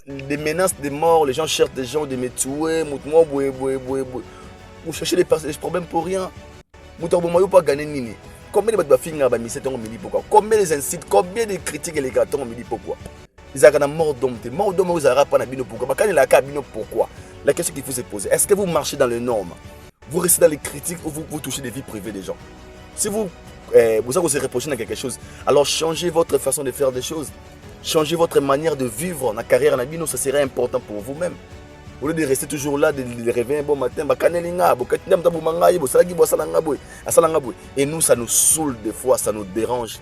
des menaces de mort, les gens cherchent des gens de me tuer, vous cherchez des problèmes pour rien. Vous pas gagner nini. Combien de baffinga ba misé tongo midi pourquoi? Combien de incites, combien de critiques les gars tongo midi pourquoi? Ils ont mort d'homme, vous avez pas bino pourquoi? Quand il a bino pourquoi? La question qu'il faut se poser, est-ce que vous marchez dans les normes? Vous restez dans les critiques ou vous touchez des vies privées des gens? Si vous avez reproché dans quelque chose, alors changez votre façon de faire des choses. Changez votre manière de vivre la carrière Nabino, ça serait important pour vous-même. Au lieu de rester toujours là, de réveiller un bon matin, et nous, ça nous saoule des fois, ça nous dérange.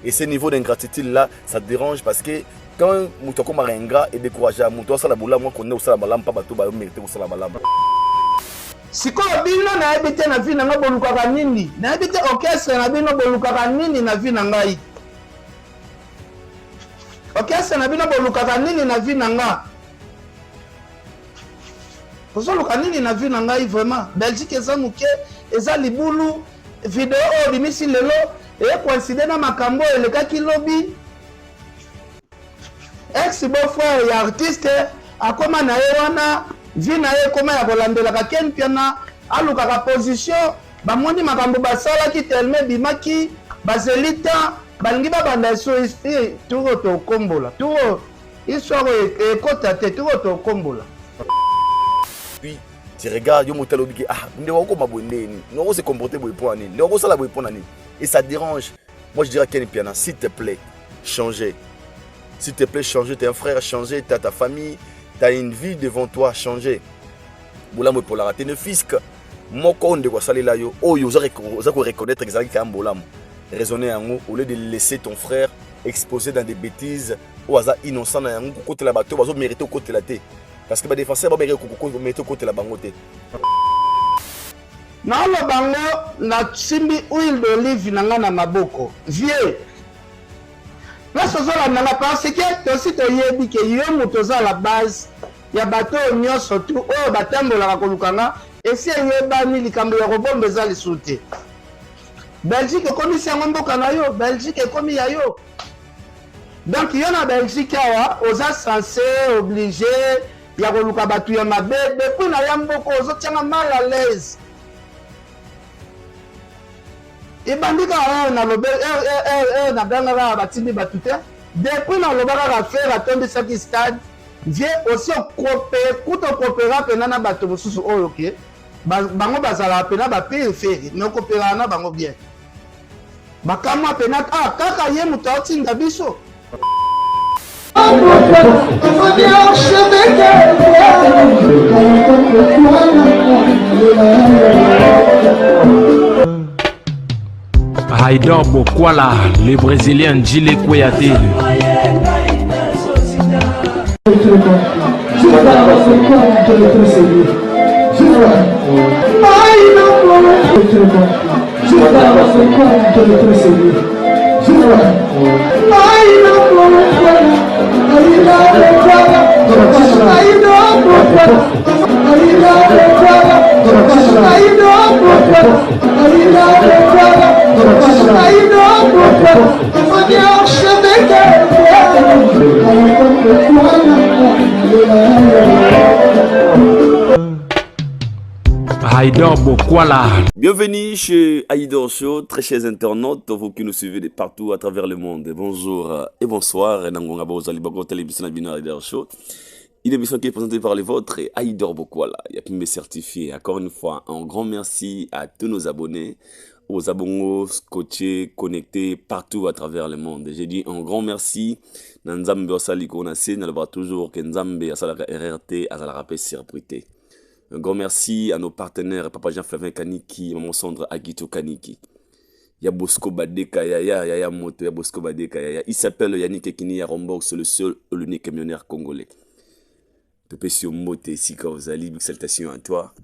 Et ce niveau d'ingratitude-là, ça dérange parce que quand nous sommes ingrat et découragés, nous sommes sikoyo bino nayebi te na vi na nga bolukaka nini, nayebi te orchestre na bino bolukaka nini na vi na ngai, orchestre na bino bolukaka nini na vi na nga, bozoluka nini na vi na ngai. Vraiment Belgique eza moke, eza libulu. Video oyo bimisi lelo ekoincide na makambo elekaki lobi. Ex beau-frère ya artiste akoma na ye wana vi na ye koma ya kolandelaka ken piana alukaka position bamoni makambo basalaki telme bimaki bazelita balingi babanda so turo tokombola turo histoire ekota te turo tokombola. Puis tu regardes yo motel obiki ndeko ko mabondeni no se comporter boy pour ani ndeko sala boy pour ani et ça dérange. Moi je dirais ken piana s'il te plaît changer. S'il te plaît, changer, t'es un frère, changer, t'as ta famille, t'as une vie devant toi, changer. Boulamu pour la rater, ne fisque. Moko de quoi saler là yo, oh yo, vous reconnaître que ça qui est un boulamu. Raisonner en haut, au lieu de laisser ton frère exposé dans des bêtises, au hasard innocent, dans un côté la bateau, vous mériter au côté la tête. Parce que les défenseurs vont mériter au côté la bangote. Non, le bango, na simbi huile d'olive na maboko. Vieux. Là, ce soir, on a pensé que aussi tu as dit que yo motoza la base, il y a bateau nyo surtout oh batembo la kolukanga et si yo bani likambo ya robombe za li sauter. Belgique comme si on mboka na yo, Belgique comme ya yo. Donc yo na Belgique awa, oza censé obligé ya koluka batu ya mabe, depuis na ya mboko ozo tianga mal à l'aise. Et bandika na lobe na banga batimi batute depuis na lobaka ka faire attendre ça qui stade vient aussi coopérer pena na bato mosusu oyo ke bango bazala pena ba périphérique mais coopérer na bango bien bakama pena kaka ye mutotinda biso. Haïdor Bokwala, le Brésilien Gilles Kouyaté. Haïdor Bokwala. Bienvenue chez Haïdor Show, très chers internautes, vous qui nous suivez de partout à travers le monde. Bonjour et bonsoir. Une émission qui est présentée par les vôtres, Haïdor Bokwala. Il y a pu me certifier. Encore une fois, un grand merci à tous nos abonnés, aux abonnés scotchés, connectés partout à travers le monde. J'ai dit un grand merci. Nzambe osali konase, n'alba toujours que Nzambe asalaka RRT, asalaka pe surprité. Un grand merci à nos partenaires, Papa Jean-Flavin Kaniki, Maman Sandra Agito Kaniki. Il y a Bosco Badeka, Yaya Moto, il y a Bosco Badeka, Yaya. Il s'appelle Yannick Ekini Yarombox, le seul ou l'unique camionneur congolais. Topesio Mote, Sika Ozali, big salutation à toi.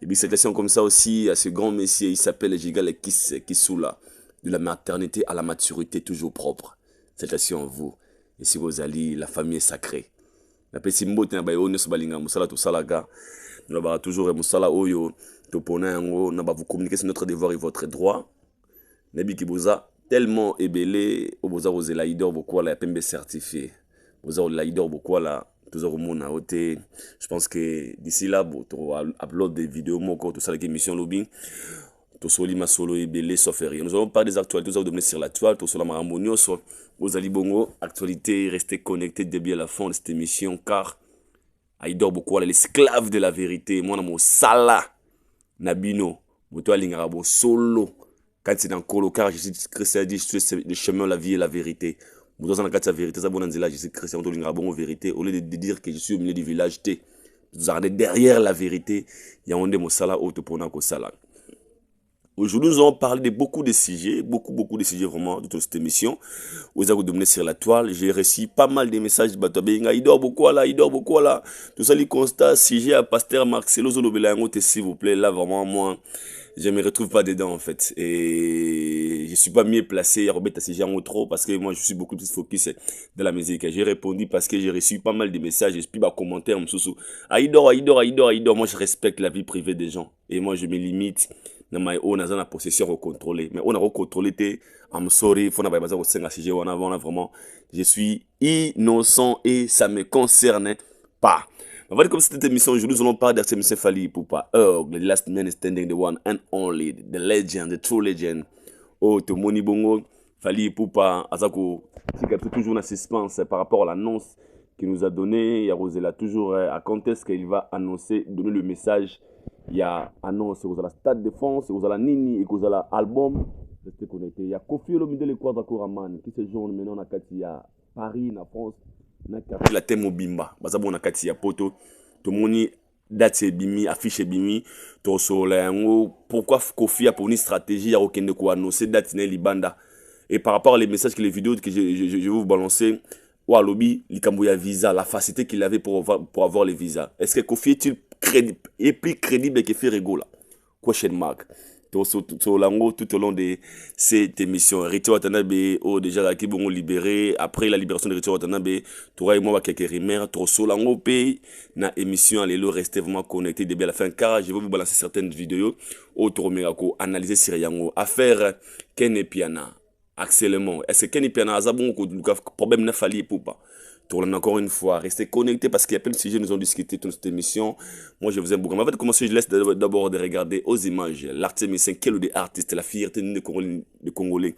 Et big salutation comme ça aussi à ce grand messier, il s'appelle Gigal Kissoula. De la maternité à la maturité, toujours propre. Salutation à vous. Et si vous allez, la famille est sacrée. La Pessi Mote, Balinga, Moussala, tout ça, la gars. Nous avons toujours Moussala Oyo, Topona, nous avons communiqué sur notre devoir et votre droit. Nabi Kiboza, tellement ébélé, Oboza Ose Laïdor Bokwala, Pembe certifié. Oboza Laïdor Bokwala, tous au monde à ôter. Je pense que d'ici là, tu upload des vidéos, mon corps, tout ça, avec émission lobbying. Tosoli solo et belé sauf rien. Nous allons parler des actualités, nous allons sur la toile, tout cela maramonio, soit aux Alibongo, actualité, restez connectés début à la fin de cette émission, car Aïdor beaucoup l'esclave de la vérité, moi, mon sala, Nabino, moto alingarabo solo, quand c'est dans Colo, car Jésus-Christ a dit, c'est le chemin, la vie et la vérité. Moi, dans la vérité, ça bon Jésus-Christ a dit, vérité, au lieu de dire que je suis au milieu du village, vous arrêtez derrière la vérité, il y a un de mon sala, autre pour un sala. Aujourd'hui, nous allons parler de beaucoup de sujets, beaucoup de sujets vraiment de toute cette émission. Vous avez dominé sur la toile. J'ai reçu pas mal de messages de Batobenga. Il dort beaucoup là. Tout ça, les constats, sujet à Pasteur Marcelo Zolobelango, s'il vous plaît. Là, vraiment, moi, je me retrouve pas dedans, en fait. Et je suis pas mieux placé à remettre à sujet en trop parce que moi, je suis beaucoup plus focus de la musique. J'ai répondu parce que j'ai reçu pas mal de messages et puis, commentaires, Aïdor. Moi, je respecte la vie privée des gens. Et moi, je me limite. On a la possession recontrôlée, mais on a recontrôlé. I'm sorry, faut n'avoir pas sujet. On a vraiment, je suis innocent et ça me concerne pas. On va dire comme cette émission aujourd'hui, nous allons parler de cette émission Fally Ipupa, the last man standing, the one and only, the legend, the true legend. Oh, to Moni Bongo, Fally Ipupa, Azako, c'est toujours un suspense par rapport à l'annonce qu'il nous a donné. Il y a Rosella toujours à quand est-ce qu'il va annoncer, donner le message. Il y a annonce, vous avez la Stade de France, vous avez la Nini et vous avez l'album. Restez connectés. Il y a Kofi Olomide le Quadra Koraman qui se joue maintenant à Katia Paris, en France. La thème au Bimba. Bazabo na Katia Poto. Tout le monde date bimi, affiche bimi. Tout le pourquoi Kofi a pour une stratégie à aucun de quoi annoncer date Libanda. Et par rapport aux messages que les vidéos que je vais vous balancer. Walobi, l'Ikambouya visa, la facilité qu'il avait pour avoir les visas. Est-ce que Kofi est plus crédible que Ferrego là? Question mark. Tout au long de cette émission, Rito Watanabe, déjà là qui vont libérer. Après la libération de Rito Watanabe, tu auras moi quelques rumeurs. Tout au long pays, na émission, allez le rester vraiment connecté début à la fin, car je vais vous balancer certaines vidéos. Autour de analyser sur Yango, affaire Ken Piana. Actuellement, est-ce que Kenny Piana a bon problème n'a fallu pour pas? Tournons encore une fois, restez connectés parce qu'il y a plein de sujets nous ont discuté dans cette émission. Moi, je vous aime beaucoup. Mais avant de commencer, je laisse d'abord de regarder aux images l'artiste quel des artistes, la fierté de Congolais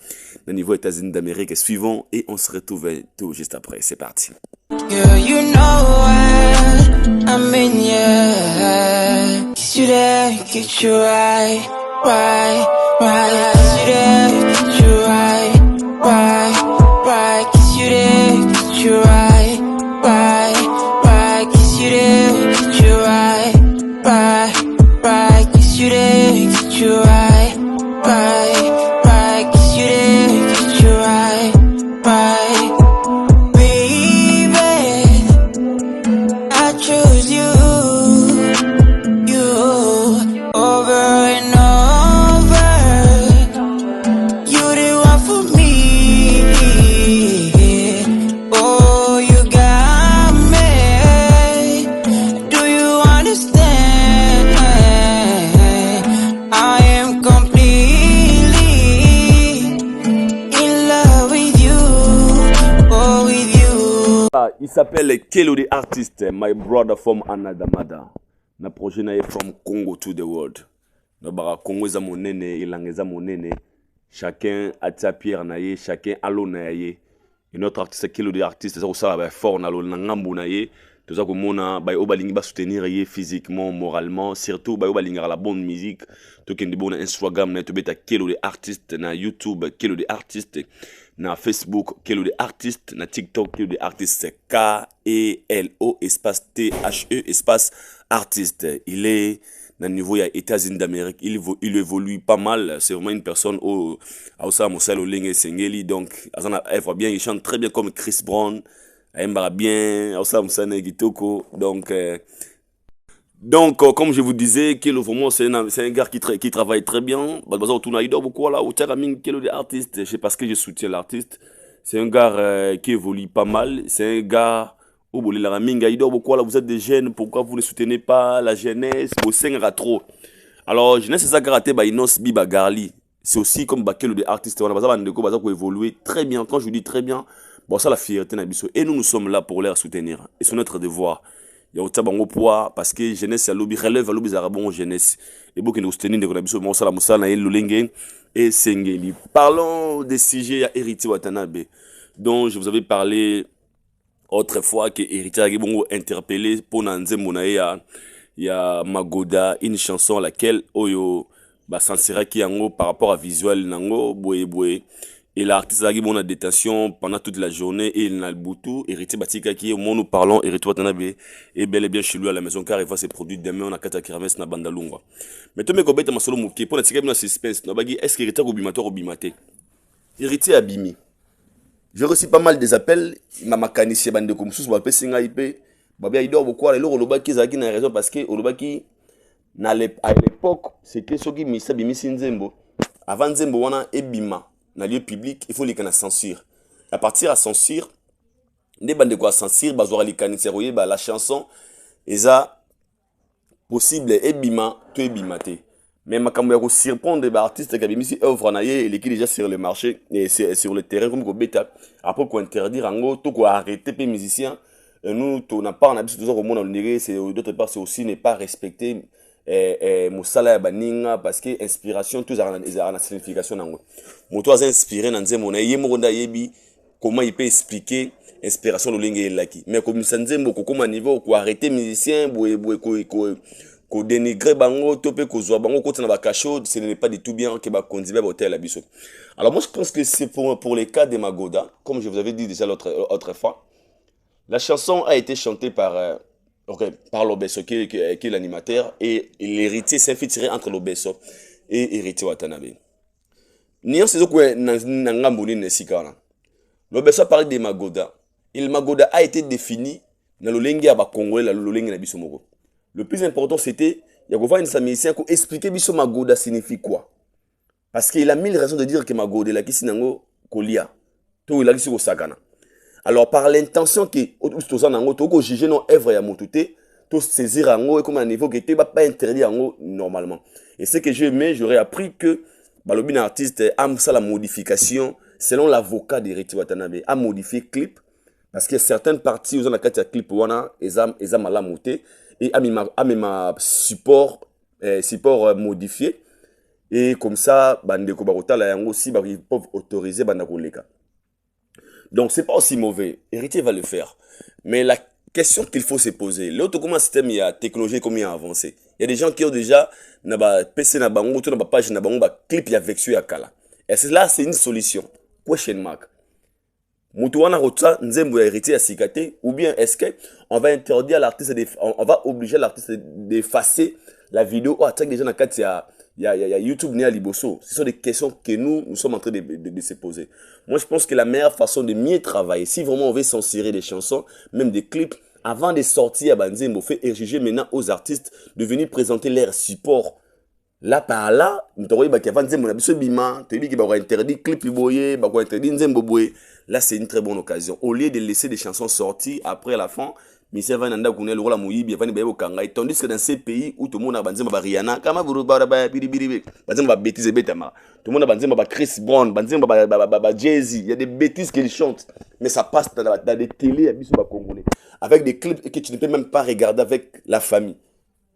au niveau États-Unis d'Amérique. Suivons et on se retrouve tout juste après. C'est parti. Girl, you know what I mean, yeah. Kiss you there, get you right. Kiss you there, get you right. Kiss you there, get you right. Kiss you there, get you right. Kiss you there, get you right. Kiss you there, get you right. Baby, I choose you over and over. You the one for me. Oh, you got me. Do you understand? I am completely in love with you. Oh, with you. Il s'appelle Kelo the Artist, my brother from another mother. Na projet na from Congo to the world. Na bara Congo za monene, ilange za monene. Chacun a sa pierre na ye, chacun a l'eau na ye. Et notre artiste Kelo the Artist, ça ça va fort na l'eau na ngambu na ye. Tout ça comme on a ba obalingi ba soutenir ye physiquement, moralement, surtout ba obalingi la bonne musique. Tout ken de bon Instagram na to beta Kelo the Artist na YouTube, Kelo the Artist. Na Facebook, Kelo the Artist, na TikTok, Kelo the Artist, K-E-L-O, espace T-H-E, espace Artiste. Il est dans le niveau, il y a États-Unis d'Amérique, il évolue pas mal. C'est vraiment une personne au Aoussa Moussalo Lenge Sengeli, donc, elle voit bien, il chante très bien comme Chris Brown, elle aime bien, Aoussa Moussane Gitoko, donc, comme je vous disais, Kelo, vraiment, c'est un gars qui travaille très bien. Je sais parce que je soutiens l'artiste. C'est un gars qui évolue pas mal. C'est un gars, vous êtes des jeunes, pourquoi vous ne soutenez pas la jeunesse? Vous trop. Alors, jeunesse, c'est ça, karaté, Inos Biba Garli. C'est aussi comme Kelo de artiste. On a besoin de évoluer très bien. Quand je vous dis très bien, Bon, ça la fierté na biso. Et nous sommes là pour les soutenir. Et c'est notre devoir. Il y a aussi un poids parce que jeunesse à lobby relève à lobby arabon jeunesse. Et beaucoup nous soutenir de la biso. Bon, ça la moussa na l'olenge et sengeli. Parlons des sujets à Héritier Watanabe, dont je vous avais parlé autrefois que Héritier a bon interpellé pour Nanze Monaïa. Il y a Magoda, une chanson à laquelle Oyo bah sensera qui yango par rapport à visuel nango boye boye. Et l'artiste a bon en détention pendant toute la journée et il n'a le boutou. Héritier Batika qui est au moment où nous parlons, Héritier Watanabe est bel et bien chez lui à la maison car il va ses produits demain on a kata kirames na bandalunga. Mais tout me kobeta masolo muki pour na tika bien suspense na bagi est-ce que Héritier obimato obimate. Héritier abimi. J'ai reçu pas mal des appels, ma mécanicien bande comme sous ba pesinga IP. Babia idor beaucoup le olobaki zaki na raison parce que olobaki à l'époque c'était ce qui misa bimisi nzembo. Avant nzembo wana ebima na lieu public, il faut les canaux censure. À partir à censure, les bandes de quoi censure, bazora les canaux la chanson, et ça possible ebima, tout ebimate. Mais ma caméra surprendre des artistes qui ont mis œuvre en aïe et qui déjà sur le marché et sur le terrain comme bêta. Après qu'on interdire en gros, tout quoi arrêter les musiciens. Nous, on n'a pas en habitude toujours au monde on c'est d'autre part c'est aussi ne pas respecter musala baninga parce que inspiration tout ça a signification nango moto a inspiré na nzembo na yemo nda yebi comment il peut expliquer inspiration lolinga elaki mais comme nzembo ko comme niveau ko arrêter musicien ko dénigrer bango topé ko zo bango ko tana ba cacho ce n'est pas du tout bien que ba kondibe ba hôtel la biso. Alors moi je pense que c'est pour les cas de Magoda comme je vous avais dit déjà l'autre fois. La chanson a été chantée par Lobesso qui est l'animateur et l'héritier s'est fait tirer entre Lobesso et Héritier Watanabe. Nian c'est quoi n'angambuni nesikana. Lobesso parle de Magoda. Et le Magoda a été défini dans le lengue à Congolais la lengue na bisomoko. Le plus important c'était il y a quoi une saméicien qui expliquer biso Magoda signifie quoi. Parce qu'il a mille raisons de dire que Magoda la kisinango kolia. To il a dit ko sakana. Alors par l'intention que tous en ango to juger non œuvre ya motuté to saisir ango et comme un niveau qui était pas interdit ango normalement. Et ce que j'ai aimé, j'aurais appris que balobi un artiste a ça la modification selon l'avocat d'Héritier Watanabe a modifié clip parce que certaines parties où on a quatre clip wana eza malamuté et a ma support modifié et comme ça bande ko barota la yango aussi ils peuvent autoriser banda koleka. Donc, ce n'est pas aussi mauvais. Héritier va le faire. Mais la question qu'il faut se poser, l'autre comment système il y a technologie, comment il a avancé. Il y a des gens qui ont déjà un PC, un page, un clip, il y a vexu à Kala. Et là, c'est une solution. Question mark. Moutouana Rotsa, Nzembo héritier à Sikate, ou bien est-ce qu'on va interdire l'artiste, on va obliger l'artiste d'effacer la vidéo ou attaque déjà dans le cas il y a YouTube né à Liboso. Ce sont des questions que nous sommes en train de se poser. Moi, je pense que la meilleure façon de mieux travailler, si vraiment on veut censurer des chansons, même des clips, avant de sortir à Banzembo, fait exiger maintenant aux artistes de venir présenter leur support. Là, par là, nous avons dit qu'avant Nzembo, on a besoin de bima, tu as dit qu'il va interdit clip boye, il va interdit Nzembo boye. Là, c'est une très bonne occasion. Au lieu de laisser des chansons sortir après la fin, Michel Van Anda Kounel, Rola Mouyibi, Van Bayo Kangai, tandis que dans ces pays où tout le monde a Banzema Rihanna, Kama Buruba, Banzema bêtises et bêtama, tout le monde a Banzema Chris Brown, Banzema Jay-Z, il y a des bêtises qu'ils chantent, mais ça passe dans des télés à Bissou Congolais, avec des clips que tu ne peux même pas regarder avec la famille.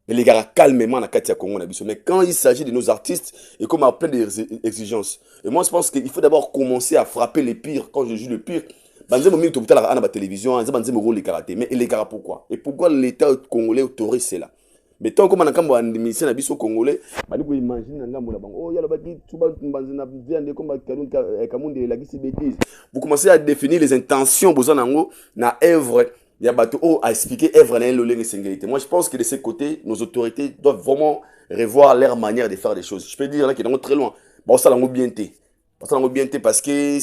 Mais les gars, calmement, na Katia Congo, na Bissou. Mais quand il s'agit de nos artistes, et comme à plein d'exigences, et moi je pense qu'il faut d'abord commencer à frapper les pires, quand je juge le pire. Banzemo mi topita la la télévision, banzemo rôle les karaté, mais les karaté pourquoi? Et pourquoi l'État congolais autorise cela? Mais tant que manakamba en émission na biso congolais, bani ko imagine na ngambo na bango. Oh yalo baki tuba banzena viande comme Kamundi la gisi bêtise. Vous commencez à définir les intentions besoin nango na œuvre. Il y a bateau oh à expliquer œuvre na lolé singalité. Moi je pense que de ce côté, nos autorités doivent vraiment revoir leur manière de faire des choses. Je peux dire là qu'ils sont très loin. Bon ça lango bien té. Parce que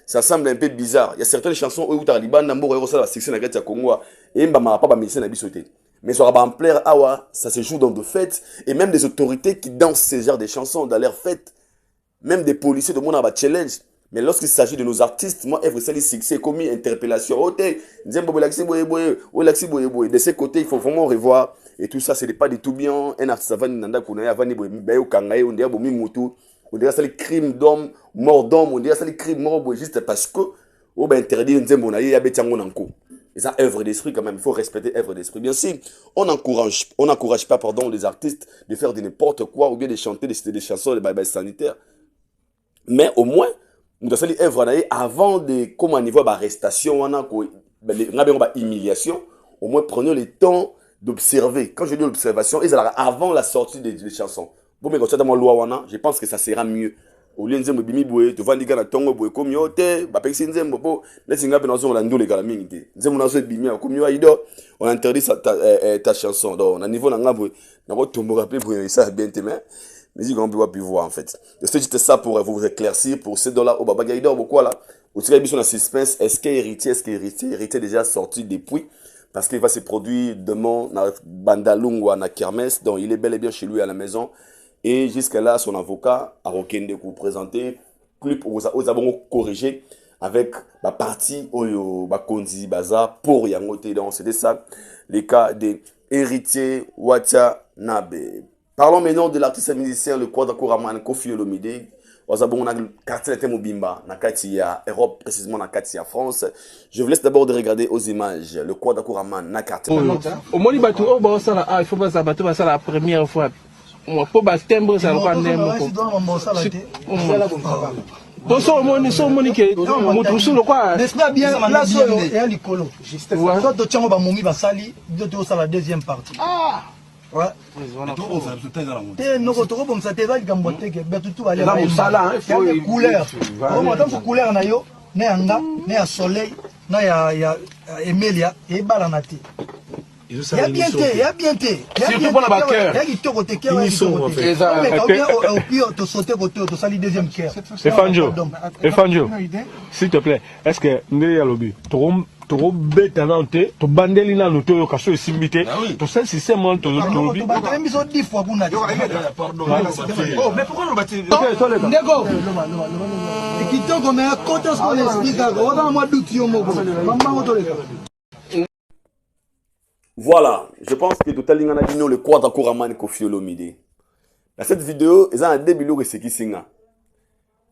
ça semble un peu bizarre. Il y a certaines chansons où tu as Liban, Nambo, et la section de Congo, et Mbama, pas médecin à bisoté. Mais sur la ampleur, ça se joue dans de fêtes, et même des autorités qui dansent ces genres de chansons dans leurs fêtes, même des policiers de monde à challenge. Mais lorsqu'il s'agit de nos artistes, moi, c'est commis interpellation. De ce côté, il faut vraiment revoir. Et tout ça, ce n'est pas du tout bien. Un artiste avant Nanda Kounaï, avant Niboye Kangaï, on dirait Bomi Moutou. On dirait ça les crimes d'hommes, mort d'hommes, on dirait ça les crimes morts juste parce que ou ben interdire nzembo na ye ya betiango nanko. Et ça, œuvre d'esprit quand même, il faut respecter œuvre d'esprit. Bien sûr, on n'encourage pas pardon, les artistes de faire de n'importe quoi ou bien de chanter des chansons de bye sanitaires. Mais au moins, nous avons fait œuvre avant de, comme un niveau d'arrestation, on a humiliation, au moins prenons le temps d'observer. Quand je dis l'observation, avant la sortie des chansons. Bon, mais quand tu as dans loi, je pense que ça sera mieux. Au lieu de dire que tu vas dire que tu vas comme yote, bah parce que nzembo bo, laisse nga benazo la ndole kala mingi. Nzembo nazo bimia comme yo aido, on interdit ta chanson. Donc na niveau na ngabo, na ko tombo rappeler pour ça bien témé. Mais il on peut pas voir en fait. C'est juste ça pour vous éclaircir pour ces dollars au baba aido pourquoi là. Au tiré biso na suspense, est-ce que héritier déjà sorti depuis parce qu'il va se produire demain na Bandalungwa na Kermesse, donc il est bel et bien chez lui à la maison. Et jusqu'à là, son avocat a requêté pour présenter clip aux avons corrigé avec la partie oyo bakonzi baza pour yangote. Donc c'était ça les cas des héritiers Watanabe. Parlons maintenant de l'artiste musicien le Kwada Kuraman Koffi Olomide. Aux avons un quartier de Mobimba na Katia Europe précisément na Katia France. Je vous laisse d'abord de regarder aux images le Kwada Kuraman na Katia. Au moins il faut pas ça la première fois. Moi, pour battre timbre, ça va pas so moni ke moto solo kwa n'est-ce bien là solo et à l'écolo toi to tchango ba momi ba sali to sala deuxième partie ouais te no ko to ko bomsa te za gambo te ke betu tu aller la sala couleur on attend pour couleur na yo ne anga ne ya soleil na ya Emilia et balanati. Il y a bien té. Surtout pour la backer. Il y a qui côté cœur. Ils sont au pire, tu sautes côté, tu salis deuxième cœur. Efanjo, s'il te plaît, est-ce que nous y lobby, trop bête à Nantes, tu bandeli na noto yo kaso simbité, tu sais si c'est mal tu lobby. Tu vas même ils 10 fois qu'on a. Oh, mais pourquoi on bâtit Nego. Et qui te comme un côté ce qu'on explique, on a moi doute yo mo. Maman to les gars. Voilà, je pense que tout à l'heure, on a le Kwada Kuraman Koffi Olomide. Dans cette vidéo, il y a un début de ce qui singa.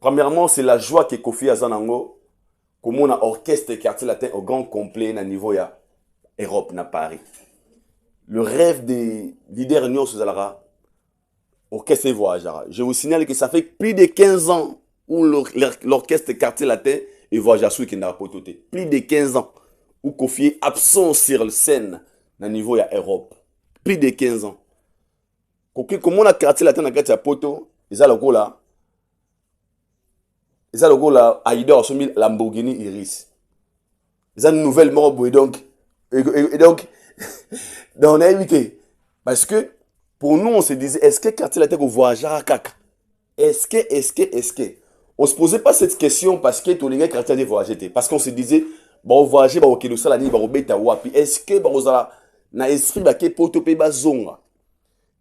Premièrement, c'est la joie que Koffi Azanango, comme on a orchestre quartier latin au grand complet à niveau ya Europe, na Paris. Le rêve des leaders union sous Alara, orchestre et voyageur. Je vous signale que ça fait plus de 15 ans où l'orchestre quartier latin et voyageur qui n'a pas tout. Plus de 15 ans où Koffi est absent sur la scène. Na niveau ya Europe. Plus de 15 ans. Comme on a quartier latin na quartier poto, ils ont le go là. Ils ont le go là, Aïdor, Lamborghini Iris. Ils ont une nouvelle mort, et donc, on a évité. Parce que, pour nous, on se disait, est-ce que quartier latin voyageur à cac? Est-ce que? On se posait pas cette question parce que tous les gars quartier latin voyageaient. Parce qu'on se disait, bon, voyager, bon, ok, le salani, bon, beta wapi. Est-ce que, bon, na esprit ba ke poto pe ba zonga.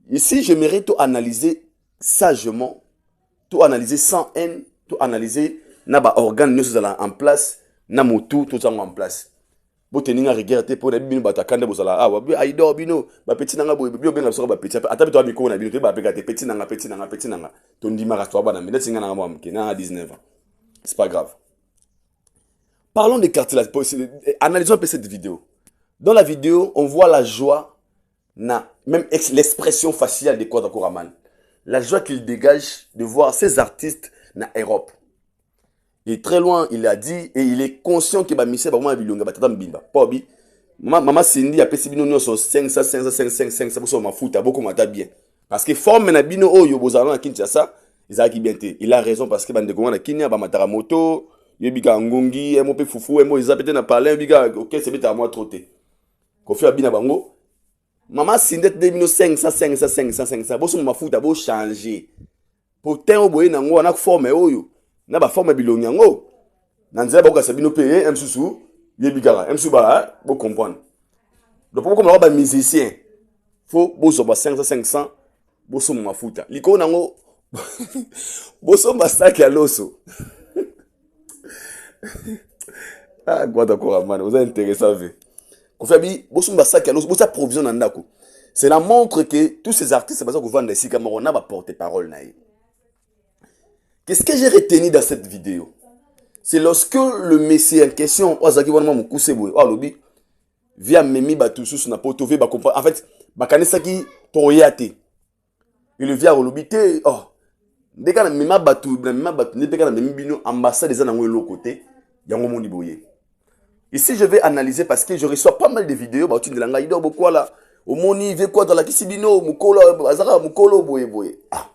Ici, je mérite tout analyser sagement, tout analyser sans haine, tout analyser na ba organe nous en place, na motu tout en place. Bo teninga regardé pour les bino batakanda bozala ah wa aido bino ba petit nanga bo bio benga so ba petit ata to amiko na bino te ba peka te petit nanga to ndima ka to ba na mena singa nanga mo amke na 19 ans. C'est pas grave. Parlons des cartes là, analysons un peu cette vidéo. Dans la vidéo, on voit la joie, même l'expression faciale de Kwada Kuraman. La joie qu'il dégage de voir ces artistes dans Europe. Il est très loin, il a dit, et il est conscient qu'il va misser par moi bilonga batata mbimba. Pobi, maman Cindy a pesé bino sur 500 pour ça ma fouta beaucoup mata bien. Parce que forme na bino oyo bozalana Kinshasa, Isaac bien té. Il a raison parce que bande ko na Kenya ba matara moto, yebika ngongi, emo pe fufu, emo izapete na parler bika OK, c'est bête à moi trotter. Koffi abina bango. Maman Cindy de bino 500 boso mafuta bo changer. Pourtant au boye nango na forme oyo. Na ba forme bilongi yango. Na nzela ba ko sabino payer un susu, yebika un susu ba bo comprendre. Donc pourquoi comme ba musicien faut boso ba 500 boso mafuta. Liko nango boso ba sac ya loso. Ah Kwada Kuraman, vous êtes intéressant vu. Cela montre que tous ces artistes vendent ici comme porte-parole. Qu'est-ce que j'ai retenu dans cette vidéo? c'est lorsque le messie en question, Ozaki Wanama Moukousse Boy, oh lobby, via Memi Batoussous na poto, via comprendre. En fait, Bakanesaki Toyate. Et le via au lobby, oh, dès qu'on a Mema Batou, dès qu'on a Memi Bino, ambassade des années l'autre côté, Yango Mondi Boye. Ici, je vais analyser parce que je reçois pas mal de vidéos, bah, tu dis, l'anga, il beaucoup là, au moni, veut quoi dans la Kisibino, Mukolo, Azara, Mukolo, Boye, Boye. Ah.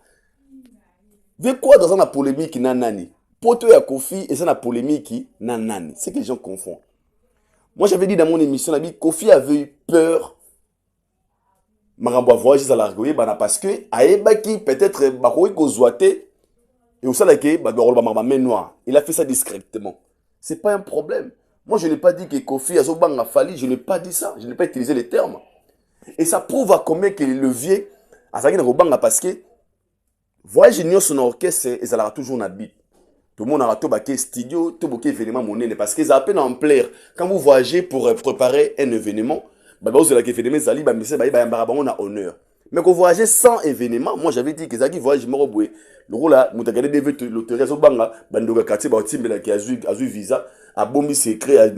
Veut quoi dans la polémique, nanani. Poto ya Kofi, et ça, la polémique, nanani. C'est que les gens confondent. Moi, j'avais dit dans mon émission, Kofi avait eu peur. Marambo voyage à l'argoye, parce que, aébaki, peut-être, bakoui kozouate, et au salake, noir. Il a fait ça discrètement. C'est pas un problème. Moi, je n'ai pas dit que Kofi Azobang a fallu, je n'ai pas dit ça. Je n'ai pas utilisé les termes. Et ça prouve à combien que les leviers, parce que, voyage union son orchestre, et ça toujours na bite. Tout le monde a tout baqué studio, tout baqué événement monnaie, parce que ça a peine en plaire. Quand vous voyagez pour préparer un événement, vous avez l'événement, on a honneur. Mais quand vous voyagez sans événement, moi j'avais dit que Zaki voyage Moroboué. Le rôle là, vous avez gagné l'autorité, bandoga quartier, qui a eu visa, a bombi secret,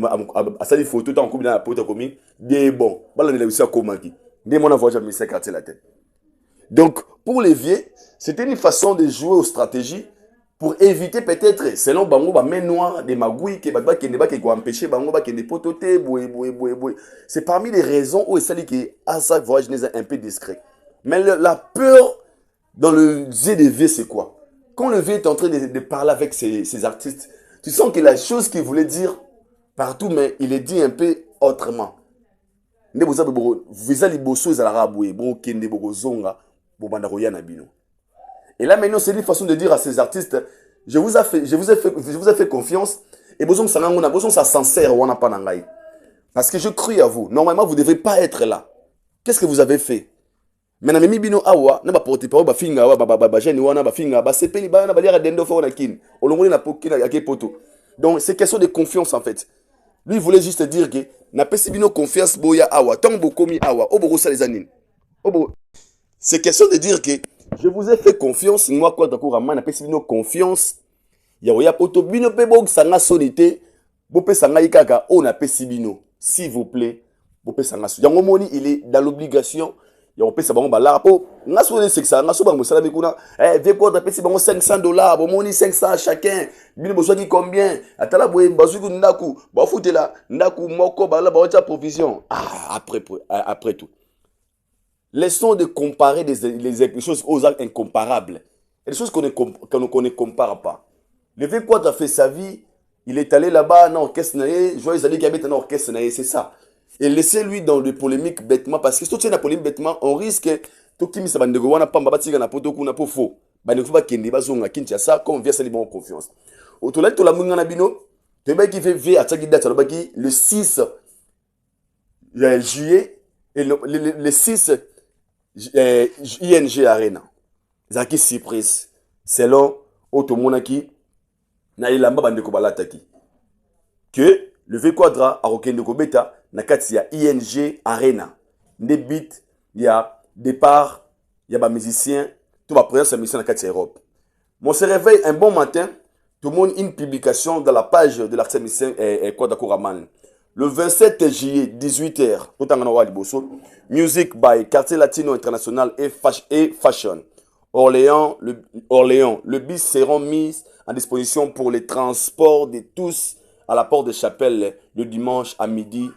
à sa photo, tant qu'on a la pote commis, des bons. Voilà, il a aussi à Komaki. Des mon voyage à Missa quartier la tête. Donc, pour les vieux, c'était une façon de jouer aux stratégies pour éviter peut-être, selon Bango, main noire, des magouilles, qui vont empêcher Bango, qui ne pototer, c'est parmi les raisons où il s'agit que Asa voyage n'est un peu discret. Mais la peur dans le ZDV, c'est quoi? Quand le vieux est en train de parler avec ses artistes, tu sens que la chose qu'il voulait dire partout, mais il est dit un peu autrement. Et là maintenant, c'est une façon de dire à ces artistes, je vous ai fait confiance, et besoin ça sincère, parce que je crie à vous. Normalement, vous ne devez pas être là. Qu'est-ce que vous avez fait? Maintenant, Mimi Bino Awa, n'a pas porté parole, finga, sepeli, donc, c'est question de confiance en fait. Lui, il voulait juste dire que n'a pas Bino confiance, boya Awa, tant bokomi Awa, obo ça les anines. C'est question de dire que je vous ai fait confiance, moi, quoi, d'accord, n'a pas Bino confiance. Ya poto bino pebo sanga solité, bopé sanga ikaka, on a pas Bino, s'il vous plaît, bopé sanga. Yango moni, il est dans l'obligation. Il y a un peu de temps. Il y a un peu de temps. Il y a $500. Bon, 500 à chacun. Il y a besoin de combien? Attends, il y a besoin de Ndaku. Bah, foutez là. Ndaku, Moko, bah, là, bah, on a provision. Ah, après tout. Laissons de comparer les choses aux actes incomparables. Et les choses qu'on ne compare pas. Le vieux Quadre a fait sa vie. Il est allé là-bas dans l'orchestre. Joyeux Ali qui habite dans l'orchestre. C'est ça. Et laissez-lui dans les polémiques bêtement, parce que si tu as une polémique bêtement, on risque tout qui mis bandego wana pamba batiga na poto kuna po faux. Ba ne faut pas kende bazonga Kinshasa comme vient sali bon confiance. Autola to la munga na bino, te ba qui fait ataki date le 6 juillet et le 6 ING Arena. Zaki surprise selon Otomonaki na ilamba bandeko balataki. Que le V Quadra a Rokende Kobeta nakati ya ING Arena. Des beats, il y a départ, il y a des musiciens, tout va présenter sa mission nakati Europe. Mon se réveille un bon matin, tout le monde une publication dans la page de l'artiste musicien Quadra Kouraman. Le 27 juillet, 18h, Music by Quartier Latino International et Fashion. Orléans, le bus seront mis en disposition pour les transports de tous à la porte de Chapelle le dimanche à midi.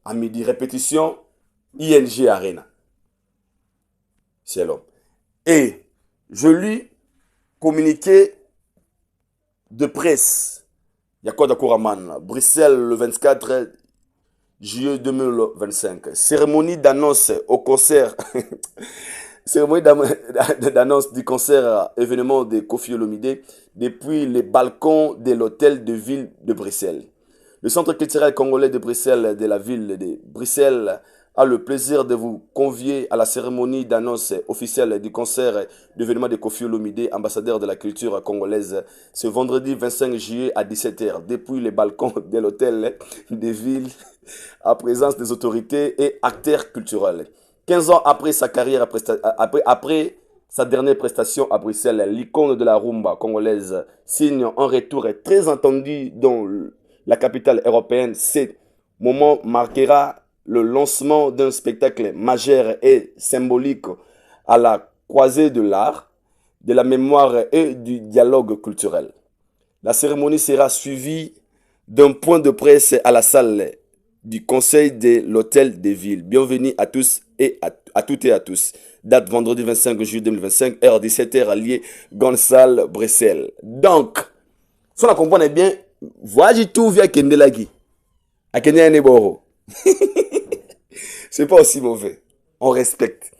Répétition, ING Arena. C'est l'homme. Et je lui communiqué de presse. Il y a quoi d'accord à man? Bruxelles le 24 juillet 2025. Cérémonie d'annonce au concert. Cérémonie d'annonce du concert événement de Kofi Olomide depuis les balcons de l'hôtel de ville de Bruxelles. Le Centre culturel congolais de Bruxelles de la ville de Bruxelles a le plaisir de vous convier à la cérémonie d'annonce officielle du concert d'événement de Kofi Olomide, ambassadeur de la culture congolaise, ce vendredi 25 juillet à 17h, depuis les balcons de l'hôtel de ville, à présence des autorités et acteurs culturels. 15 ans après sa carrière sa dernière prestation à Bruxelles, l'icône de la rumba congolaise signe un retour très attendu dans la capitale européenne. Ce moment marquera le lancement d'un spectacle majeur et symbolique à la croisée de l'art, de la mémoire et du dialogue culturel. La cérémonie sera suivie d'un point de presse à la salle du conseil de l'hôtel de ville. Bienvenue à tous et à toutes et à tous. Date vendredi 25 juillet 2025, heure 17h, allié Gonçal, Bruxelles. Donc, si on comprend bien, voyage tout via Kendelagi. À Kenya Neboro. C'est pas aussi mauvais. On respecte.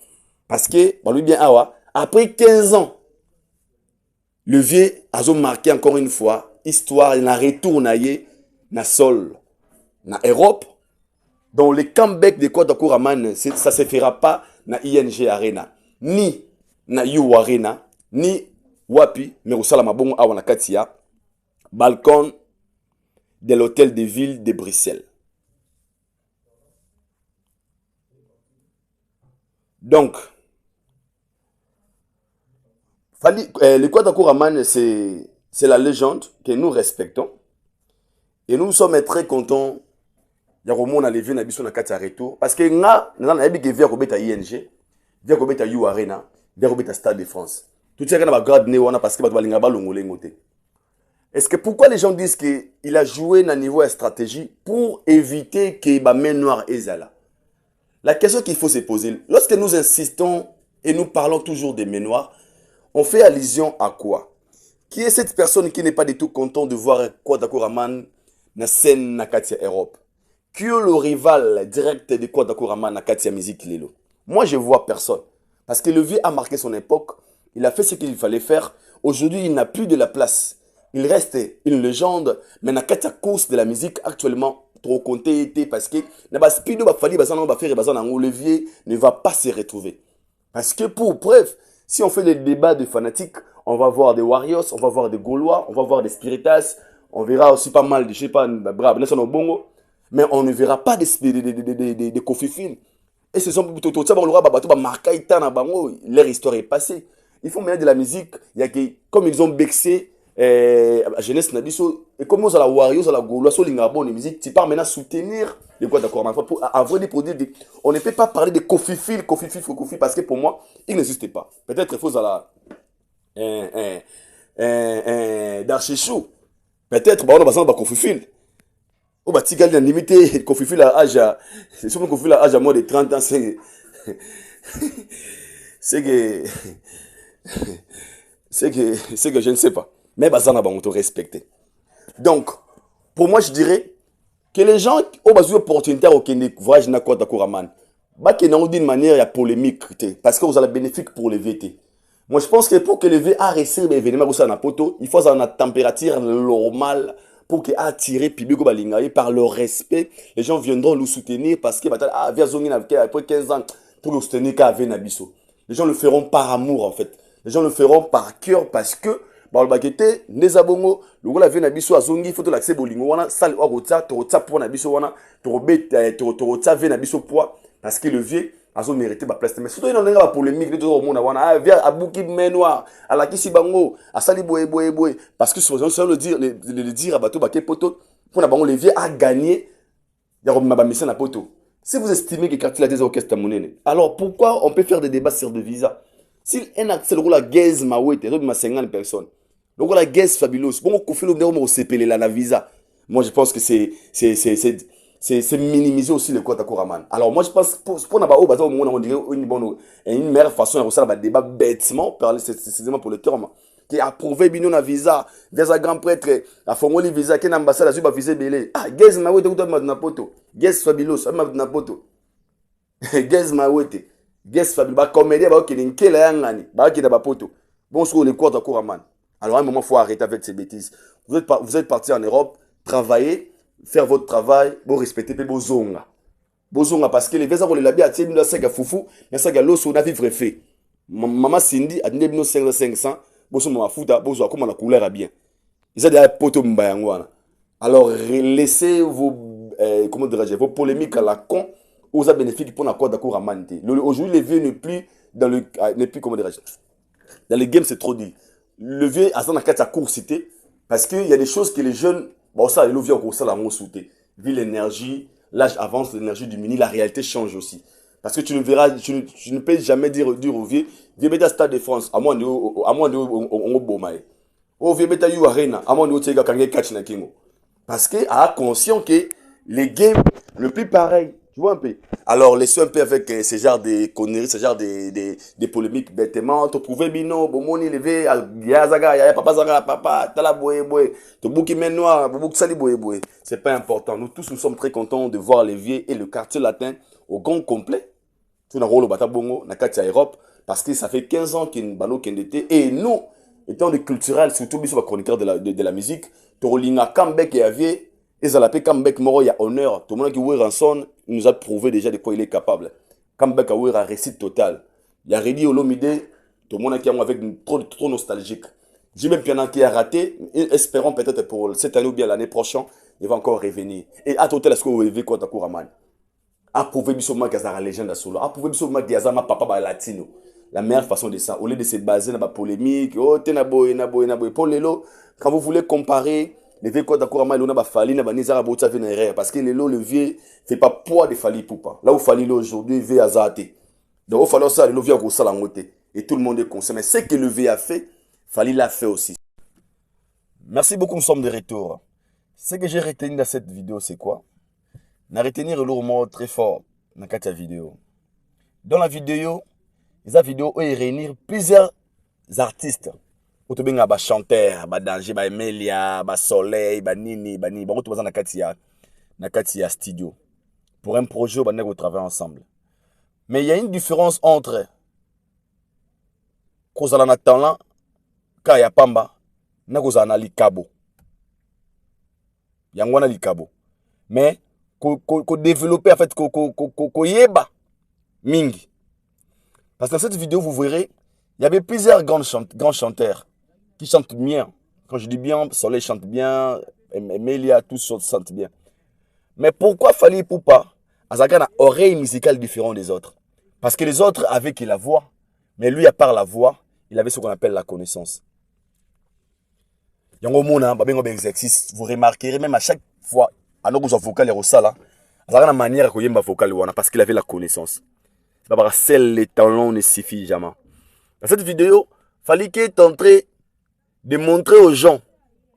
Parce que, bon, lui bien, après 15 ans, le vieux a marqué encore une fois, histoire, il a retourné na sol, na Europe. Dans le comeback de Kwata Kouraman, ça ne se fera pas na ING Arena, ni na You Arena, ni Wapi, mais au Salamabongo Awana Katia, balcon de l'hôtel de ville de Bruxelles. Donc, le Kwata Kouraman, c'est la légende que nous respectons. Et nous sommes très contents. Il y a un levé na biso na kati retour parce que nga na yebi ke via kobeta ING, via kobeta You Arena, via kobeta Stade de France. Tout ça na ba grade né wana parce que bato balinga ba longole ngote. Est-ce que pourquoi les gens disent que il a joué na niveau de stratégie pour éviter que ba main noire ezala? La question qu'il faut se poser, lorsque nous insistons et nous parlons toujours des mains noires, on fait allusion à quoi? Qui est cette personne qui n'est pas du tout content de voir Kwata Kouraman na scène na kati Europe? Qui est le rival direct de Kwata Kouraman na Katia Musique Lelo? Moi, je vois personne. Parce que le vieux a marqué son époque. Il a fait ce qu'il fallait faire. Aujourd'hui, il n'a plus de la place. Il reste une légende. Mais na Katia course de la musique actuellement, trop compté parce que le vieux ne va pas se retrouver. Parce que pour preuve, si on fait les débats de fanatiques, on va voir des Warriors, on va voir des Gaulois, on va voir des Spiritas, on verra aussi pas mal de, je sais pas, bravo, bongo. Mais on ne verra pas de Kofi. Et ce sont plutôt leur histoire est passée. Il faut mettre de la musique. Il y a que, comme ils ont bexé la jeunesse Nabiso, et comme ils ont la Warriors, la Gaulois, la musique, tu pars maintenant soutenir les quoi d'accord. On ne peut pas parler de Kofi, parce que pour moi, il n'existe pas. Peut-être qu'il faut à la d'Archichou. Peut-être on va Kofi. Oh bah tu gagnes limité Kofi la âge c'est sûr que Kofi la âge à moins de 30 ans c'est que je ne sais pas mais bah ça n'a pas on te respecter. Donc pour moi je dirais que les gens au bas de opportunité au Kenya voyage na Kwata Kouraman bah que non d'une manière polémique parce que vous avez bénéfique pour les VT. Moi je pense que pour que les VT a réussir l'événement ça na poto il faut avoir une température normale pour que attirer public par le respect, les gens viendront nous soutenir parce que après 15 ans pour nous soutenir qu'avec Nabiso. Les gens le feront par amour en fait. Les gens le feront par cœur parce que les abongo, le gars vient Nabiso à Zongi, il faut l'accès bolingo wana sal orota torota pour Nabiso wana torota vient Nabiso poids parce que le vieux a mérité ma place. Mais surtout il y a une polémique de tout le monde wana vient à Bouki Menoir à la Kisi Bango à Sali Boé parce que sur le dire à bateau baké poto pour na bango le vieux a gagné il y a ma mission na poto. Si vous estimez que quartier la des orchestres monnaie alors pourquoi on peut faire des débats sur des visas? Si un accès le rôle la gaze ma wete ma 50 personnes le rôle la gaze fabulous bon qu'on fait le au CPL la visa. Moi je pense que c'est minimiser aussi le Kwata Kouraman. Alors moi je pense pour na ba au bateau on dirait une meilleure façon de faire un débat bêtement parler précisément pour le terme qui a approuvé bino na visa des grand prêtre a fongoli visa qui na ambassade azuba visa belé ah gaze ma wete kuta na poto gaze fabulous na poto gaze ma wete guest fabuleux ba comédien ba ki nkela yangani ba ki da ba poto bon sur le Kwata Kouraman. Alors à un moment faut arrêter avec ces bêtises. Vous êtes parti en Europe travailler faire votre travail pour respecter vos zonga parce que les visa pour les labia tiens nous ça foufou mais ça galo so na vivre fait maman Cindy a donné 500 boso ma futa boso comme la couleur a bien ils a des poto mbayangwana. Alors laissez vos comment dirais-je vos polémiques à la con aux bénéfices pour la Kwata Kouraman. Aujourd'hui les vieux n'est plus dans le n'est plus comment dirais-je Dans les games, c'est trop dit. Le vieux, à sa course cité, parce qu'il y a des choses que les jeunes, bon, ça, les vieux, ça, la sauté. Vu l'énergie, l'âge avance, l'énergie diminue, la réalité change aussi. Parce que tu ne verras, tu ne peux jamais dire au vieux, vieux, bêta Stade de France, à moins de, on bomaye. Oh, vieux, bêta you arena, à moins de, tu as catch na kingo. Parce qu'il a conscient que les games, le plus pareil, tu vois un peu. Alors, laissez un peu avec ce genre de conneries, ce genre de polémiques bêtement. Tu pouvais bino, bomoni levé, yazaga, yaya, papa zaga, papa, tala boye boye. Tu bouki men noir, bouki sali boye boye. C'est pas important. Nous tous, nous sommes très contents de voir les vieux et le quartier latin au grand complet. Tout na rolo bata bongo, na katia Europe. Parce que ça fait 15 ans qu'il bano était. Et nous, étant des culturels, surtout biso chroniqueurs de la musique, Torolinga Kambek et Avier, et Zalapé Kambek Moro, il y a honneur. Tout le monde qui oué rançon nous a prouvé déjà de quoi il est capable. Kambek a oué un récit total. Il y a Rédi Olomide, tout le monde qui est avec trop nostalgique. J'ai même Piana qui a raté, et espérons peut-être pour cette année ou bien l'année prochaine, il va encore revenir. Et à total, est-ce que vous avez vu quoi ta Kouraman? Approuvé Bissoma Gazara légende à solo. Approuvé Bissoma Gazama papa ba latino. La meilleure façon de ça, au lieu de se baser dans la polémique, oh, tenaboy. Pour l'élo, quand vous voulez comparer, les vieux codes d'accord, il y a Fali, il y a Nizara Bouta Vénéré, parce que l'élo, le vieux, fait pas poids de Fali Poupa. Là où Fali aujourd'hui, il veut azarter. Donc, il fallait ça, l'élo vient au salon moté. Et tout le monde est conscient. Mais ce que le vieux a fait, Fali l'a fait aussi. Merci beaucoup, nous sommes de retour. Ce que j'ai retenu dans cette vidéo, c'est quoi? On a retenu le mot très fort dans cette vidéo. Dans la vidéo, les vidéos où ils réunissent plusieurs artistes. Auto benga ba chanteur, ba danger, ba Emelia, ba Soleil, ba Nini, ba Nini. Ba auto na katia studio. Pour un projet, on va travailler ensemble. Mais il y a une différence entre kozala na talent, ka ya pamba, na kozala na likabo. Yangwana likabo. Mais ko développer en fait ko yeba mingi. Parce que dans cette vidéo, vous verrez, il y avait plusieurs grands chanteurs qui chantent bien. Quand je dis bien, Soleil chante bien, Emelia, tous chantent bien. Mais pourquoi Fali Poupa Azaka a une oreille musicale différente des autres? Parce que les autres avaient que la voix, mais lui, à part la voix, il avait ce qu'on appelle la connaissance. Yango mona, babengo exercice, vous remarquerez même à chaque fois, à nos vocal et au sala, Azaka a une manière de yemba vocal parce qu'il avait la connaissance. C'est pas parce que seul les talents ne suffisent jamais. Dans cette vidéo, il fallait qu'il est en train de montrer aux gens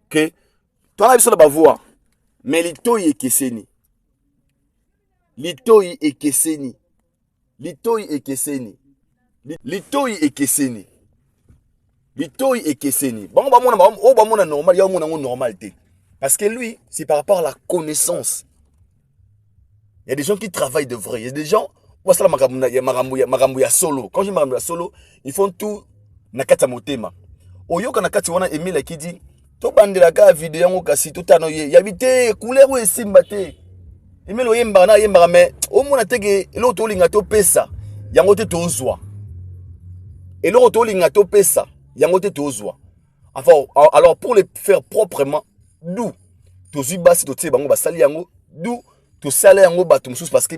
que tu as besoin de la voix, mais l'itoy est kesseni. L'itoy est kesseni. L'itoy est kesseni. L'itoy est kesseni. L'itoy est kesseni. Bon, bah, mon normal, il y a une normalité. Parce que lui, c'est par rapport à la connaissance. Il y a des gens qui travaillent de vrai. Il y a des gens. Solo. Quand je dis solo, ils font tout nakata motema. Oyoka nakati wana Emile qui dit to bandela ka vidéo ngo kasi to tano ye yabite couleur ou esimba te. Emile oyemba na yemba mais o mona tege elo to linga to pesa yango te tozwa. Elo to linga to pesa yango te tozwa. Enfin alors pour le faire proprement d'où to zibasi to tse bango basali yango d'où tout ça là parce que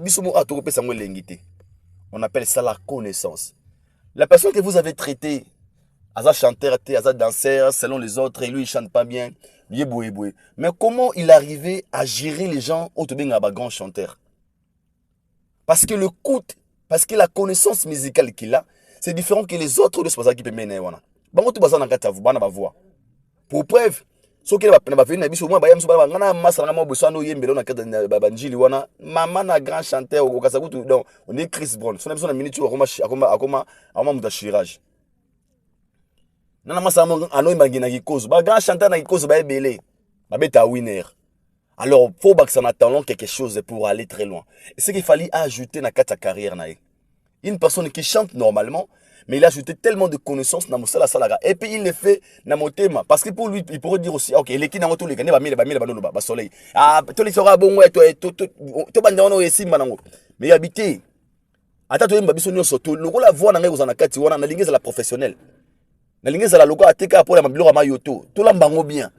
on appelle ça la connaissance. La personne que vous avez traitée, Aza chanteur, Aza danseur, selon les autres, et lui il chante pas bien, lui est boué. Mais comment il arrivait à gérer les gens au grand chanteur? Parce que le coût, parce que la connaissance musicale qu'il a, c'est différent que les autres de ce qui peut mener. Pour preuve, ce qui est maman na grand chanteur on est Chris Brown. Son émission minute chirage. Nana grand chanteur na cause ba belé. Ba beta winner. Alors faut que ça talent quelque chose pour aller très loin. Et ce qu'il fallait ajouter dans sa carrière na. Une personne qui chante normalement, mais il a ajouté tellement de connaissances dans Moussala Salaga. Et puis il le fait dans mon thème. Parce que pour lui, il pourrait dire aussi, ok, les qui n'ont tous les canets, ba soleil. Ah, tous les sera bon, tout bandano et simba nango. Mais il habité. Attends, tu m'as besoin de surtout. Le rôle la voix n'a rien aux anakati, on a la ligne à la professionnelle. La ligne à la logo à TK pour la mabilo à Mayoto. Tout l'ambango bien.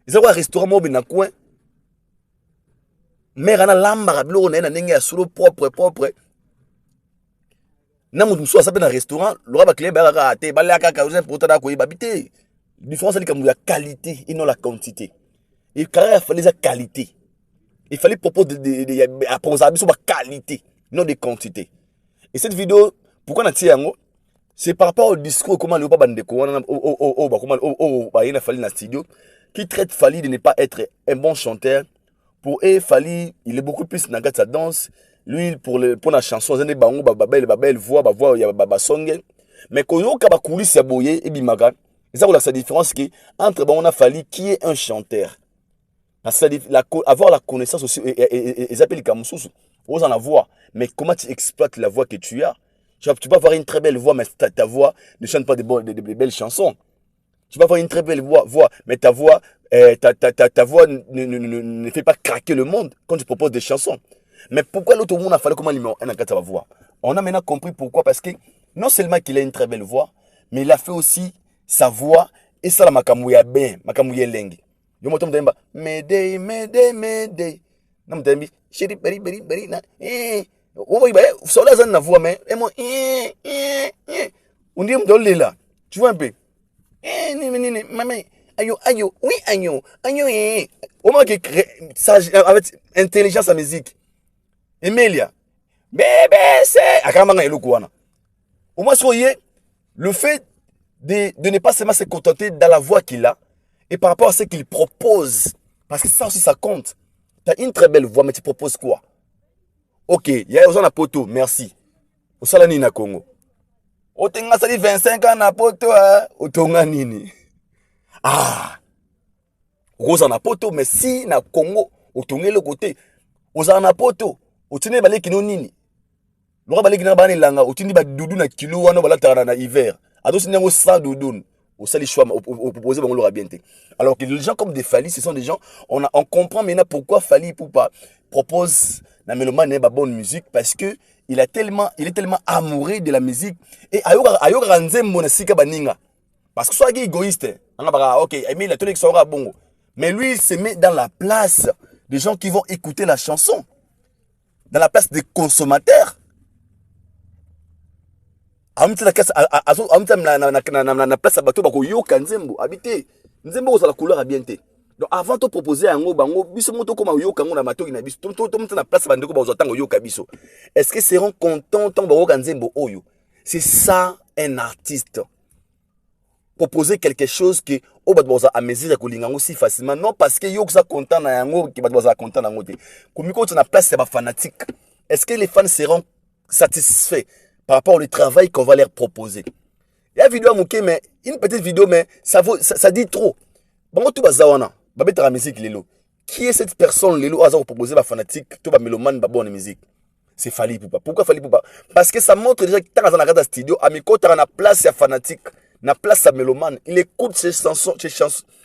Ils ont un restaurant mobile dans le coin. Mais on a l'amba à blo, on a une ligne à solo propre. na mutu musu asape na restaurant lora ba client ba raté ba la kaka vous pour ta ko ibabité différence c'est comme la qualité et non la quantité et carrière fallait la qualité il fallait proposer de apposer sur la qualité non de quantité et cette vidéo pourquoi na tiango c'est par rapport au discours comment le pas bande ko comment il a fallu na studio qui traite Fally de ne pas être un bon chanteur pour Fally il est beaucoup plus dans sa danse. Lui pour la chanson zane bango belle voix ya ba songe mais koyo ka ba coulisses ya boye et bimaga ça la sa différence que entre on a Fally qui est un chanteur parce que avoir la connaissance aussi et appelle comme sous vous en avoir mais comment tu exploites la voix que tu as tu peux avoir une très belle voix mais ta voix ne chante pas de belles chansons tu peux avoir une très belle voix mais ta voix ta voix ne fait pas craquer le monde quand tu proposes des chansons. Mais pourquoi l'autre monde a fallu comment numéro 1 dans sa voix? On a maintenant compris pourquoi. Parce que non seulement qu'il a une très belle voix, mais il a fait aussi sa voix et ça la makamouya bien, makamouya lengue. Yo motom demba, Mayday. Non m'tembi, chéri beri na. Oui bah, ça là ça na voix mais et moi on dit m'dolé là. Tu vois un peu. Maman, ayo, oui ayo. Au moins que ça avec intelligence à musique. Emilia, bébé, c'est. Au moins, soyez le fait de ne pas seulement se contenter dans la voix qu'il a et par rapport à ce qu'il propose. Parce que ça aussi, ça compte. Tu as une très belle voix, mais tu proposes quoi? Ok, il y a un poto, merci. Au salani na Congo. Au tenga sali 25 ans na poto, au tonga nini. Ah, au na poto, mais si na Congo, au tonga le côté, au na poto. Otine balé kino nini lora balé kina bana langa otindi ba dudu na kilo wana bala tara na hiver adosi nango sa dudu au sali choix au proposer bango lora bien té alors que les gens comme des Fally ce sont des gens on comprend maintenant pourquoi Fally Ipupa propose na mélomane ba bonne musique parce que il est tellement amoureux de la musique et ayoka nzembo na sika baninga parce que soit égoïste anga ba OK Emile tonique sera bongo mais lui il se met dans la place des gens qui vont écouter la chanson dans la place des consommateurs. La place à bateau bako yo kanzembo habité nzembo za la couleur habienté. Donc avant de proposer un bango biso moto comme yo kango na mato ina biso to na place bandeko ba tango yo kabiso. Est-ce que seront contents tant bako kanzembo oyo? C'est ça un artiste. Proposer quelque chose que au badboza a mesure ko linga aussi facilement non parce que yo ça content na yango ki badboza content na ngote komiko na place ya fanatique est-ce que les fans seront satisfaits par rapport au travail qu'on va leur proposer? Il y a vidéo moké mais une petite vidéo mais ça dit trop bango tout bazawana babeta la musique lelo qui est cette personne lelo aza proposer ba fanatique to ba mélomane ba bonne musique? C'est Fally Ipupa. Pourquoi Fally Ipupa? Parce que ça montre déjà que dans la studio amiko ta na place ya fanatique na place à mélomane, il écoute ses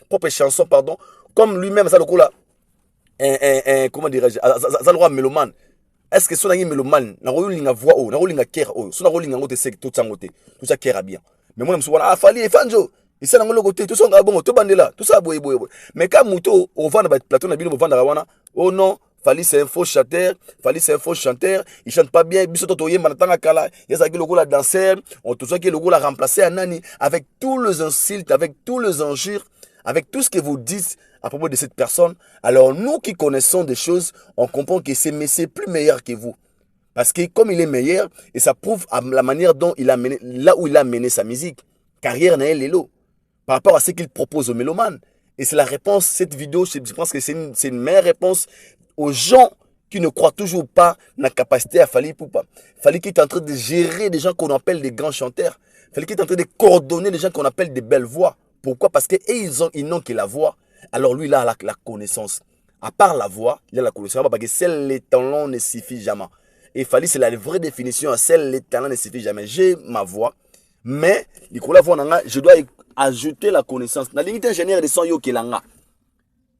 propres chansons, pardon, comme lui-même, ça le coup là, comment dirais-je, ça le roi mélomane. Est-ce que son ami mélomane, n'a pas eu une voix, n'a pas eu une kera, son n'a pas eu une autre c'est tout ça côté, tout ça kera bien. Mais moi, je me suis dit, Fally et Fanjo, ils sont dans le côté, tout ça bon, tout bandé là, tout ça boy. Mais quand Mouto, au vent de plateau, na bino au vent de Rawana, oh non. Fally c'est un faux chanteur, il chante pas bien, biso toye manatanga kala, yazaki logo la danseur, on tout ça qui logo la remplacer à nani avec tous les insultes, avec tous les injures, avec tout ce que vous dites à propos de cette personne. Alors nous qui connaissons des choses, on comprend que c'est plus meilleur que vous. Parce que comme il est meilleur, et ça prouve à la manière dont il a mené, là où il a mené sa musique, carrière n'a l'élo, par rapport à ce qu'il propose aux mélomanes. Et c'est la réponse, cette vidéo, je pense que c'est une meilleure réponse aux gens qui ne croient toujours pas la capacité à Fally Ipupa. Fally qui est en train de gérer des gens qu'on appelle des grands chanteurs. Fally qui est en train de coordonner des gens qu'on appelle des belles voix. Pourquoi? Parce qu'ils n'ont que la voix. Alors lui, il a la connaissance. À part la voix, il a la connaissance. Parce que seul les talents ne suffit jamais. Et Fally, c'est la vraie définition. Seul les talents ne suffit jamais. J'ai ma voix. Mais, je dois ajouter la connaissance. Dans l'unité ingénieur de son yo kelanga.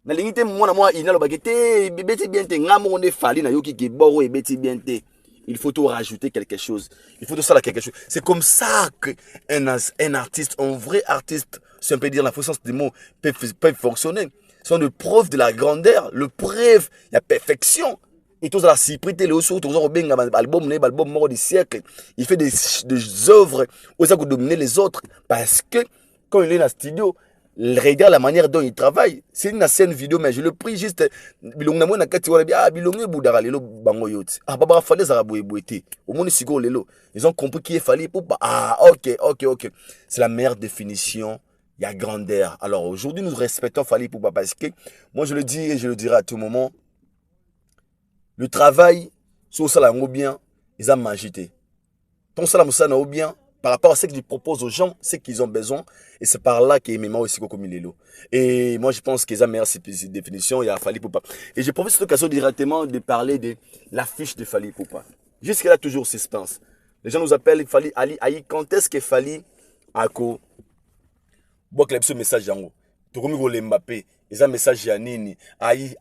Na lingite moi inalo bagete beti bien te ngamo ne Fally na yoki ki boro e beti bien te. Il faut tout rajouter quelque chose. Il faut tout ça quelque chose. C'est comme ça que un artiste, un vrai artiste, si on peut dire la sens des mots, peut fonctionner. Ce sont des preuves de la grandeur, le preuve, la perfection. et tous à la cyprité, les autres, tous à benga album mort du siècle. Il fait des œuvres où ça peut dominer les autres parce que quand il est dans le studio, regarde la manière dont il travaille. C'est une scène vidéo, mais je le prie juste. Bilonga mo na kati wala ah bilonga budara lelo bango yoti. Ah baba fallait za boyete. Au monde sigo lelo. Ils ont compris qu'il fallait pour ah OK. C'est la meilleure définition. Il y a grandeur. Alors aujourd'hui nous respectons Fally Ipupa parce que moi je le dis et je le dirai à tout moment. Le travail sur ça là bien, ils ont magité. Ton ça là bien. Par rapport à ce qu'ils proposent aux gens, ce qu'ils ont besoin. Et c'est par là qu'il y a aussi comme il. Et moi, je pense qu'ils ont meilleure définition. Il y a Fally Ipupa. Et je profite de cette occasion directement de parler de l'affiche de Fally Ipupa. Jusqu'à là, toujours suspense. Les gens nous appellent Fally Ali. Quand est-ce que Fally Ako bon, ce message en haut. Tu comme le Mbappé. Ils ont un message à Nini. Aïe.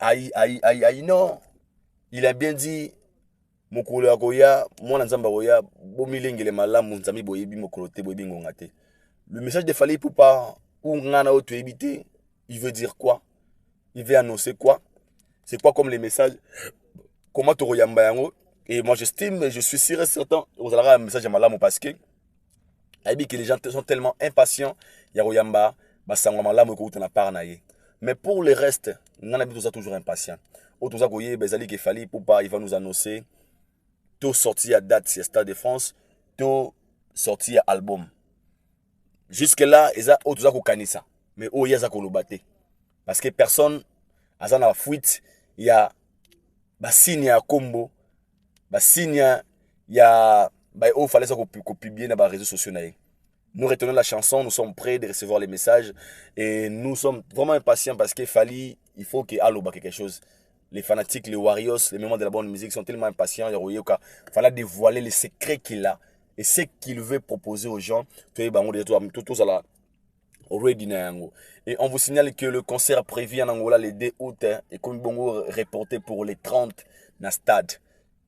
Non. Il a bien dit. Mokolo akoya mwana nzamba koya bomilengele malamu nzambi boyebi mokolo te boyebi ngongate. Le message de Fally Ipupa ou ngana o tuebité, il veut dire quoi? Il veut annoncer quoi? C'est quoi comme les messages? Comment tu royamba yango? Et moi j'estime, je suis sûr et certain, vous allez avoir un message à malamu parce que que les gens sont tellement impatients, ya royamba basango malamu ko utana parnaye. Mais pour le reste, ngana bitu ça toujours impatient. Otoza koye bezali ke Fally Ipupa il va nous annoncer tout sorti à date sur Stade de France, tout sorti à album. Jusque-là, ils ont tout ça kanisa. Mais oh, il y a ça qu'on batté. Parce que personne, à ça, dans la fuite, il y a signe à combo, signe, il y a oh, fallait ça qu'on publie dans les réseaux sociaux. Nous retenons la chanson, nous sommes prêts de recevoir les messages et nous sommes vraiment impatients parce qu'il fallait, il faut qu'il y ait quelque chose. Les fanatiques, les Warriors, les moments de la bonne musique sont tellement impatients. Il fallait dévoiler les secrets qu'il a et ce qu'il veut proposer aux gens. Et on vous signale que le concert prévu en Angola le 2 août est comme bon reporté pour les 30 dans le stade.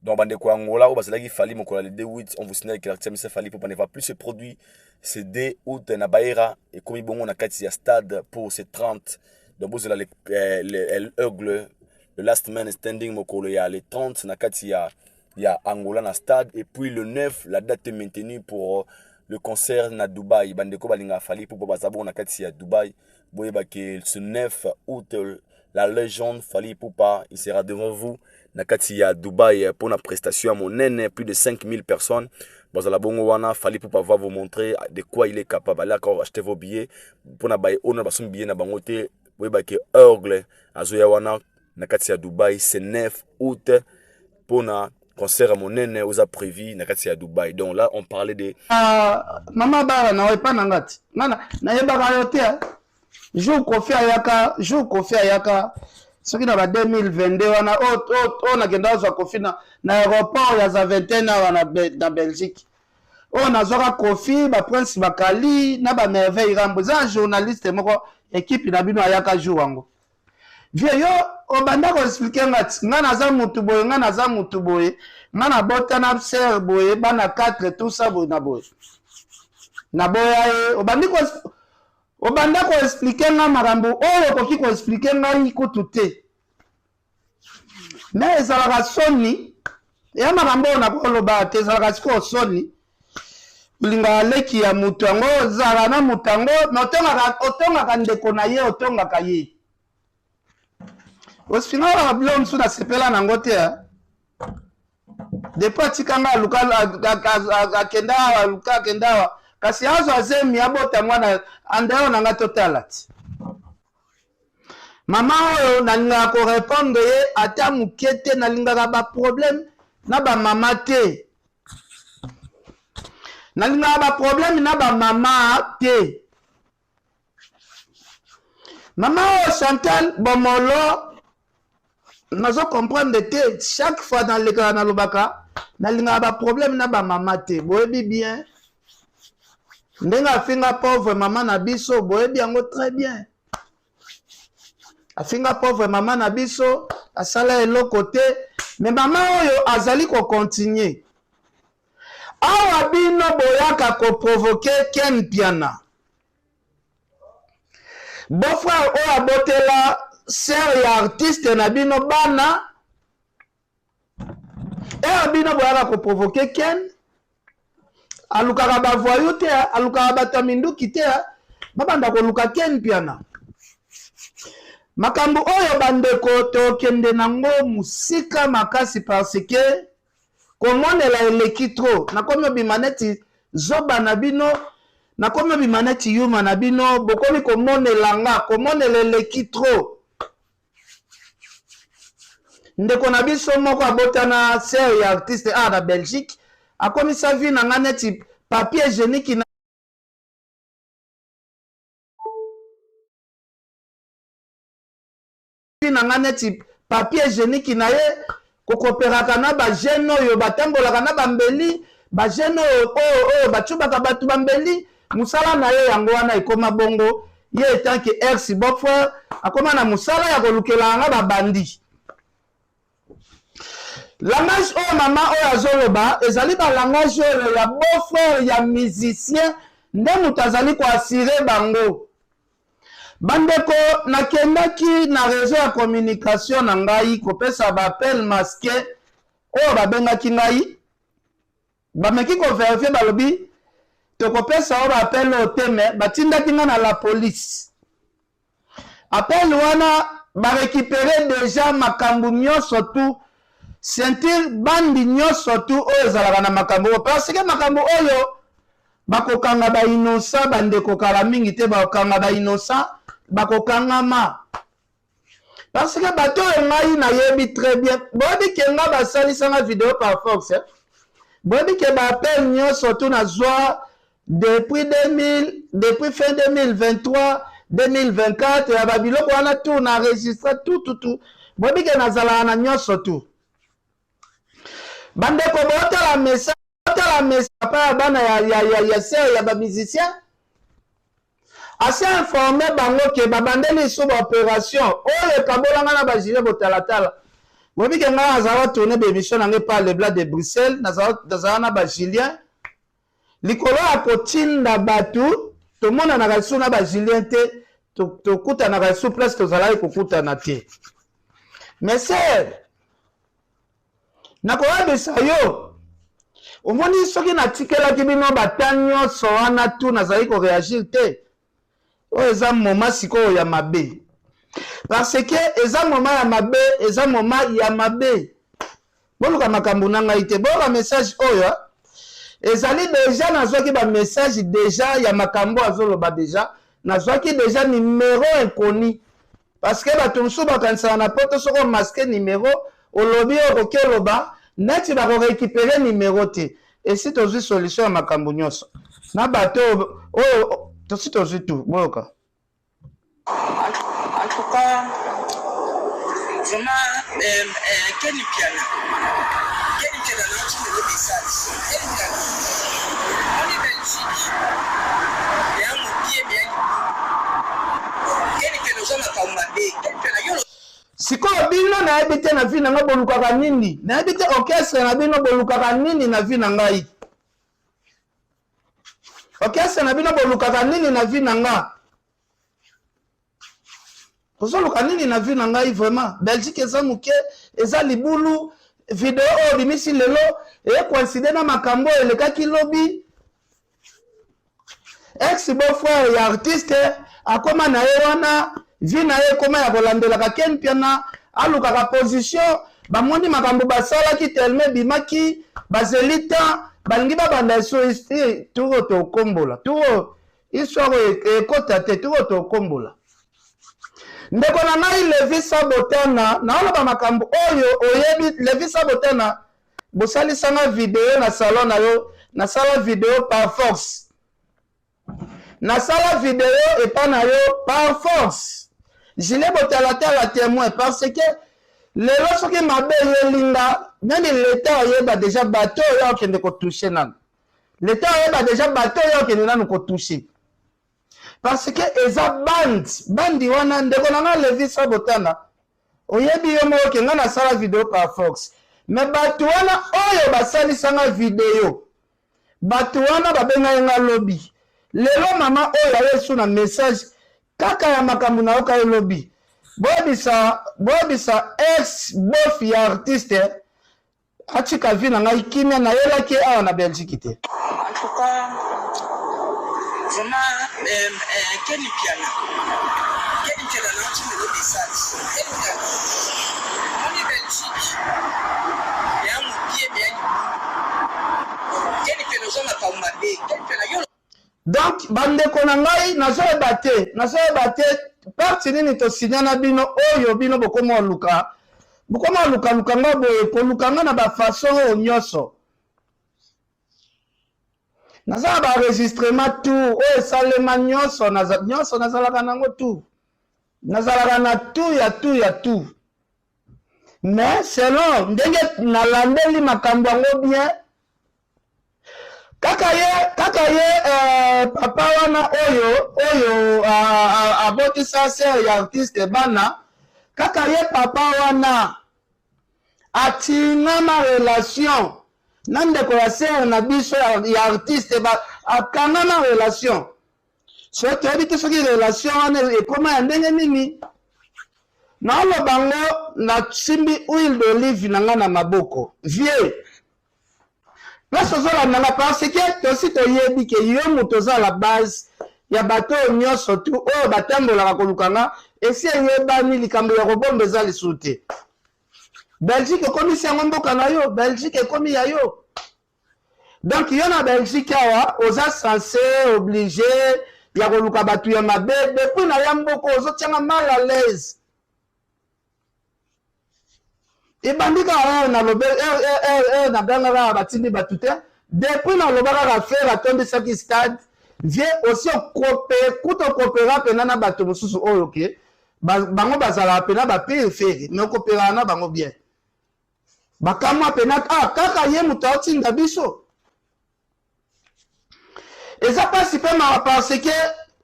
Donc, Angola, le 2 août, on vous signale que l'artiste Fally Ipupa ne va plus se produire ce 2 août na Baïra et comme bon on a 4 stade pour ces 30. Donc, vous avez le last man standing mokolo ya le 30 nakati ya Angola na stade et puis le 9 la date est maintenue pour le concert na Dubaï bandeko balinga Fally Ipupa bazabo nakati ya Dubaï boyeba que ce 9 août la légende Fally Ipupa il sera devant vous nakati ya Dubaï pour la prestation à monene plus de 5000 personnes bazala bongo wana Fally Ipupa va vous montrer de quoi il est capable allez encore acheter vos billets pour na baye on ba son billet na bangote boyeba que Orgle azoya wana nakati ya Dubaï c'est 9 août pour un concert à monene aux a prévu nakati ya Dubaï. Donc là on parlait de maman bara na pas nangati nana na yeba yote jour kofi ayaka soki na ba 2022 wana na kenda zo kofi na aéroport ya za 21 wana na Belgique on a zoka kofi ba prince bakali na ba merveille rambo za journaliste moko équipe na bino ayaka jour wango vieux yo obanda ko expliquer ngati ngana za mutu boye ngana bota na ser boye bana 4 tout ça boye na boye obanda ko expliquer nga marambo oyo koki ko expliquer nga ikutu te mais ezalaka soni ya marambo na koloba te ezalaka siko soni linga leki ya mutu yango zala na mutu yango otongaka ndeko na ye otongaka ye Osfinga la blom sous sepela na ngote ya. Depuis atikanga luka kenda kasi azo azemi abota mwana andao na ngato talati. Mama oyo nalinga ko répondre ye ata mukete nalinga ba problème na ba mama te. Nalinga ba problème na ba mama te. Mama oyo Chantal Bomolo nazo comprendre te chaque fois dans le cas na lobaka nalinga ba problème na ba mama te boyebi bien ndenga finga pauvre maman na biso boyebi yango très bien afinga pauvre maman na biso asala eloko te mais maman oyo azali ko continuer awa bino boyaka ko provoquer Ken Piana beau-frère oyo abotela sœur ya artiste na bino bana bino boyaka koprovoke Ken alukaka bavoyo te alukaka bato minduki te babanda koluka Ken piana makambo oyo bandeko tokende nango musika makasi parce que komonela eleki tro nakomi obima neti zoba na bino nakomi obima neti yuma na bino bokomi komonela nga komonela eleki tro ndeko na biso moko abotana ser ya artiste na Belgique akomisa vi na nga neti papier hygiénique na nga neti papier hygiénique na ye kokoperaka na bagene oyo batambolaka na bambeli bagene oyo bacubaka bato bambeli musala na ye yango wana ekoma bongo ye etanke ex beau-frère akoma na musala ya kolukela nga babandi langage oyo mama oyo azoloba ezali balangage oyo ya beau-frère ya musicien nde moto azali koassire bango bandeko nakendaki na réseau ya communication na ngai kopesa bappel masqué oyo babengaki ngai bameki koverifie balobi tokopesa oyo bappel oyo teme batindaki nga na la police appel wana barekipere deja makambo nyonso tu sentir bandi nyonso tu oyo ezalaka na makambo oyo parce que makambo oyo bakokanga bainosa bandeko kala mingi te bakokanga bainosa bakokangama parce que bato oyo ngai nayebi très bien boyebi ke nga basalisanga video par force boyebi ke baapel nyonso tu nazwa depuis fin 2023 2024 ya babiloko wana tu na enregistre tout boyebi ke nazalaka na nyonso tu bandeko botala message pa ya bana ya ser ya bamusicien assez informé bango ke babandeli so baopération oyo ekabolanga na bagile botalatala boyebi ke ngai nazala tourne bémission nange par le blas de Bruxelles nazala na bagilien likolo ya kotinda bato tomonanaka lisu na bagilien te tokutanaka lisu place tozalaki kokutana te mais ser nakoyebisa yo omoni soki natikelaki bino bata nyonso wana tu nazali koréagir te oyo eza moma sikoyo ya mabe parce que eza moma ya mabe eza moma ya mabe boluka makambo na ngai te boyoka message oyo ezali deja nazwaki bamessage deja ya makambo azoloba deja nazwaki deja numéro inconnu parce que bato mosusu bakanisaka na poto soko maske numéro olobi oyo koki oloba neti bakorécupere numéro te esi tozwi solution ya makambo nyonso na bato oyo tosi tozwi tu boyoka en tout cas vraiment Kenny Piana le message Kenny Piana on est Belgique et on est bien Kenny Piana zama kaumade Kenny Piana yo sikoyo bino nayebi te na vi na nga bolukaka nini nayebi te orchestre na bino bolukaka nini na vi na ngai orchestre na bino bolukaka nini na vi na nga kozoluka nini na vi na ngai vraiment Belgique eza moke eza libulu video oyo bimisi lelo ekoincide na makambo elekaki lobi ex beau-frère ya artiste akoma na ye wana vi na ye ekoma ya kolandelaka Ken Piana alukaka position bamoni makambo basalaki telme bimaki bazeli ta balingi babanda eso turo tokombola turo histoire ekota te turo tokombola ndeko na ngai Levi Sabotana naoloba makambo oyo oyebi Levi Sabotana bosalisanga video na salon na yo nasala video par force nasala video epa na yo par force jile botalatala témoin parce que lelo soki mabe yelinga nani l'état oyeba déjà bato oyo okende kotouche nanu l'état oyeba déjà bato oyo okende nanu kotouche parce que eza bandi wana ndeko na nga Levi Sabotana oyebi yo moko ke nga nasala video par force mais bato wana oyo basalisanga video bato wana babenga nga lobby lelo mama oyo ayesu na message kaka ya makambo na oka lobby boyebisa ex bof ya artiste atika vi na ngai kimia na yelaki awa na Belgique te. En tout cas, vraiment, Kenny Piana n'a pas de message. On est Belgique. Il y a un pied bien. Kenny Piana n'a pas de Kenny Piana. Donc, bande konangai, nazo ebate, parti nini to signana bino, oyo bino bokomo luka. Bokomo luka nga boye, po luka nga na ba façon nyoso. Naza ba enregistrement tout, oyo salema nyoso nazalaka nango tout. Nazalaka na tout. Mais selon, ndenge nalandeli makambo yango bien, kaka ye papa wana oyo abotisa ser ya artiste bana, kaka ye papa wana atingama relation nandeko ya ser na biso ya artiste akangama relation. So toyebi te soki relation wana ekoma ya ndenge nini. Naoloba ngo nasimbi huile d'olive na nga na maboko vieux. Place ozolanda nga parce que tosi toyebi ke yo moto oza la base ya bato nyonso tu oyo batambolaka koluka nga esi eyebani likambo ya kobomba eza lisusu te. Belgique ekomisi yango mboka na yo, Belgique ekomi ya yo. Donc yo na Belgique awa oza censé obligé ya koluka bato ya mabe depuis na ya mboko ozotianga mal à l'aise. Ebandika awa na lobe na bangaka batindi batute depuis na lobaka ka faire attendre saki stade vie aussi kuto coopérer pena na bato mosusu oyo ke bango bazala pena ba périphérique mais coopérer na bango bien bakama pena kaka ye muta otinda biso et ça passe pas mal parce que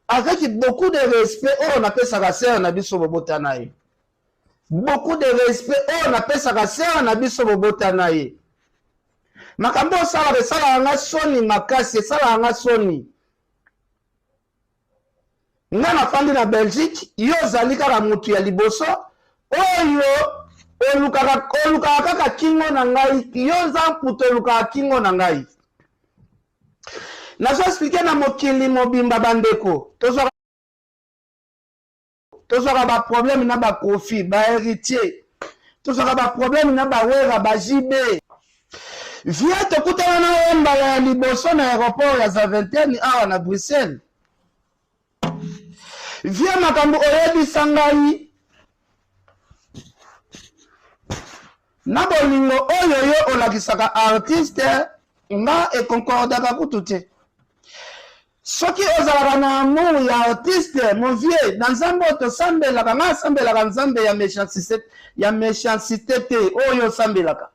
avec beaucoup de respect on appelle ça la sœur na biso bobotana ye. Beaucoup de respect, on appelle ça la sœur na biso bobotana ye. Makambo sala nga soni makasi, sala nga soni. Nga na fandi na Belgique, yo zali kaka mutu ya liboso, oyo olukaka kaka kingo na ngai, yo za puto olukaka kingo na ngai. Nazo expliquer na mokili mobimba bandeko, tozwaka ba problème na ba kofi ba héritier tozwaka ba problème na ba wera ba jibe via tokutana na omba ya liboso na aéroport ya Zaventem awa na Bruxelles via makambo oyebisa ngai na bolingo oyo yo olakisaka artiste nga ekonkordaka kutu te. Soki ozalaka na amour ya artiste mon vieux na nzambe otosambelaka nga asambelaka nzambe ya méchanceté te oyo osambelaka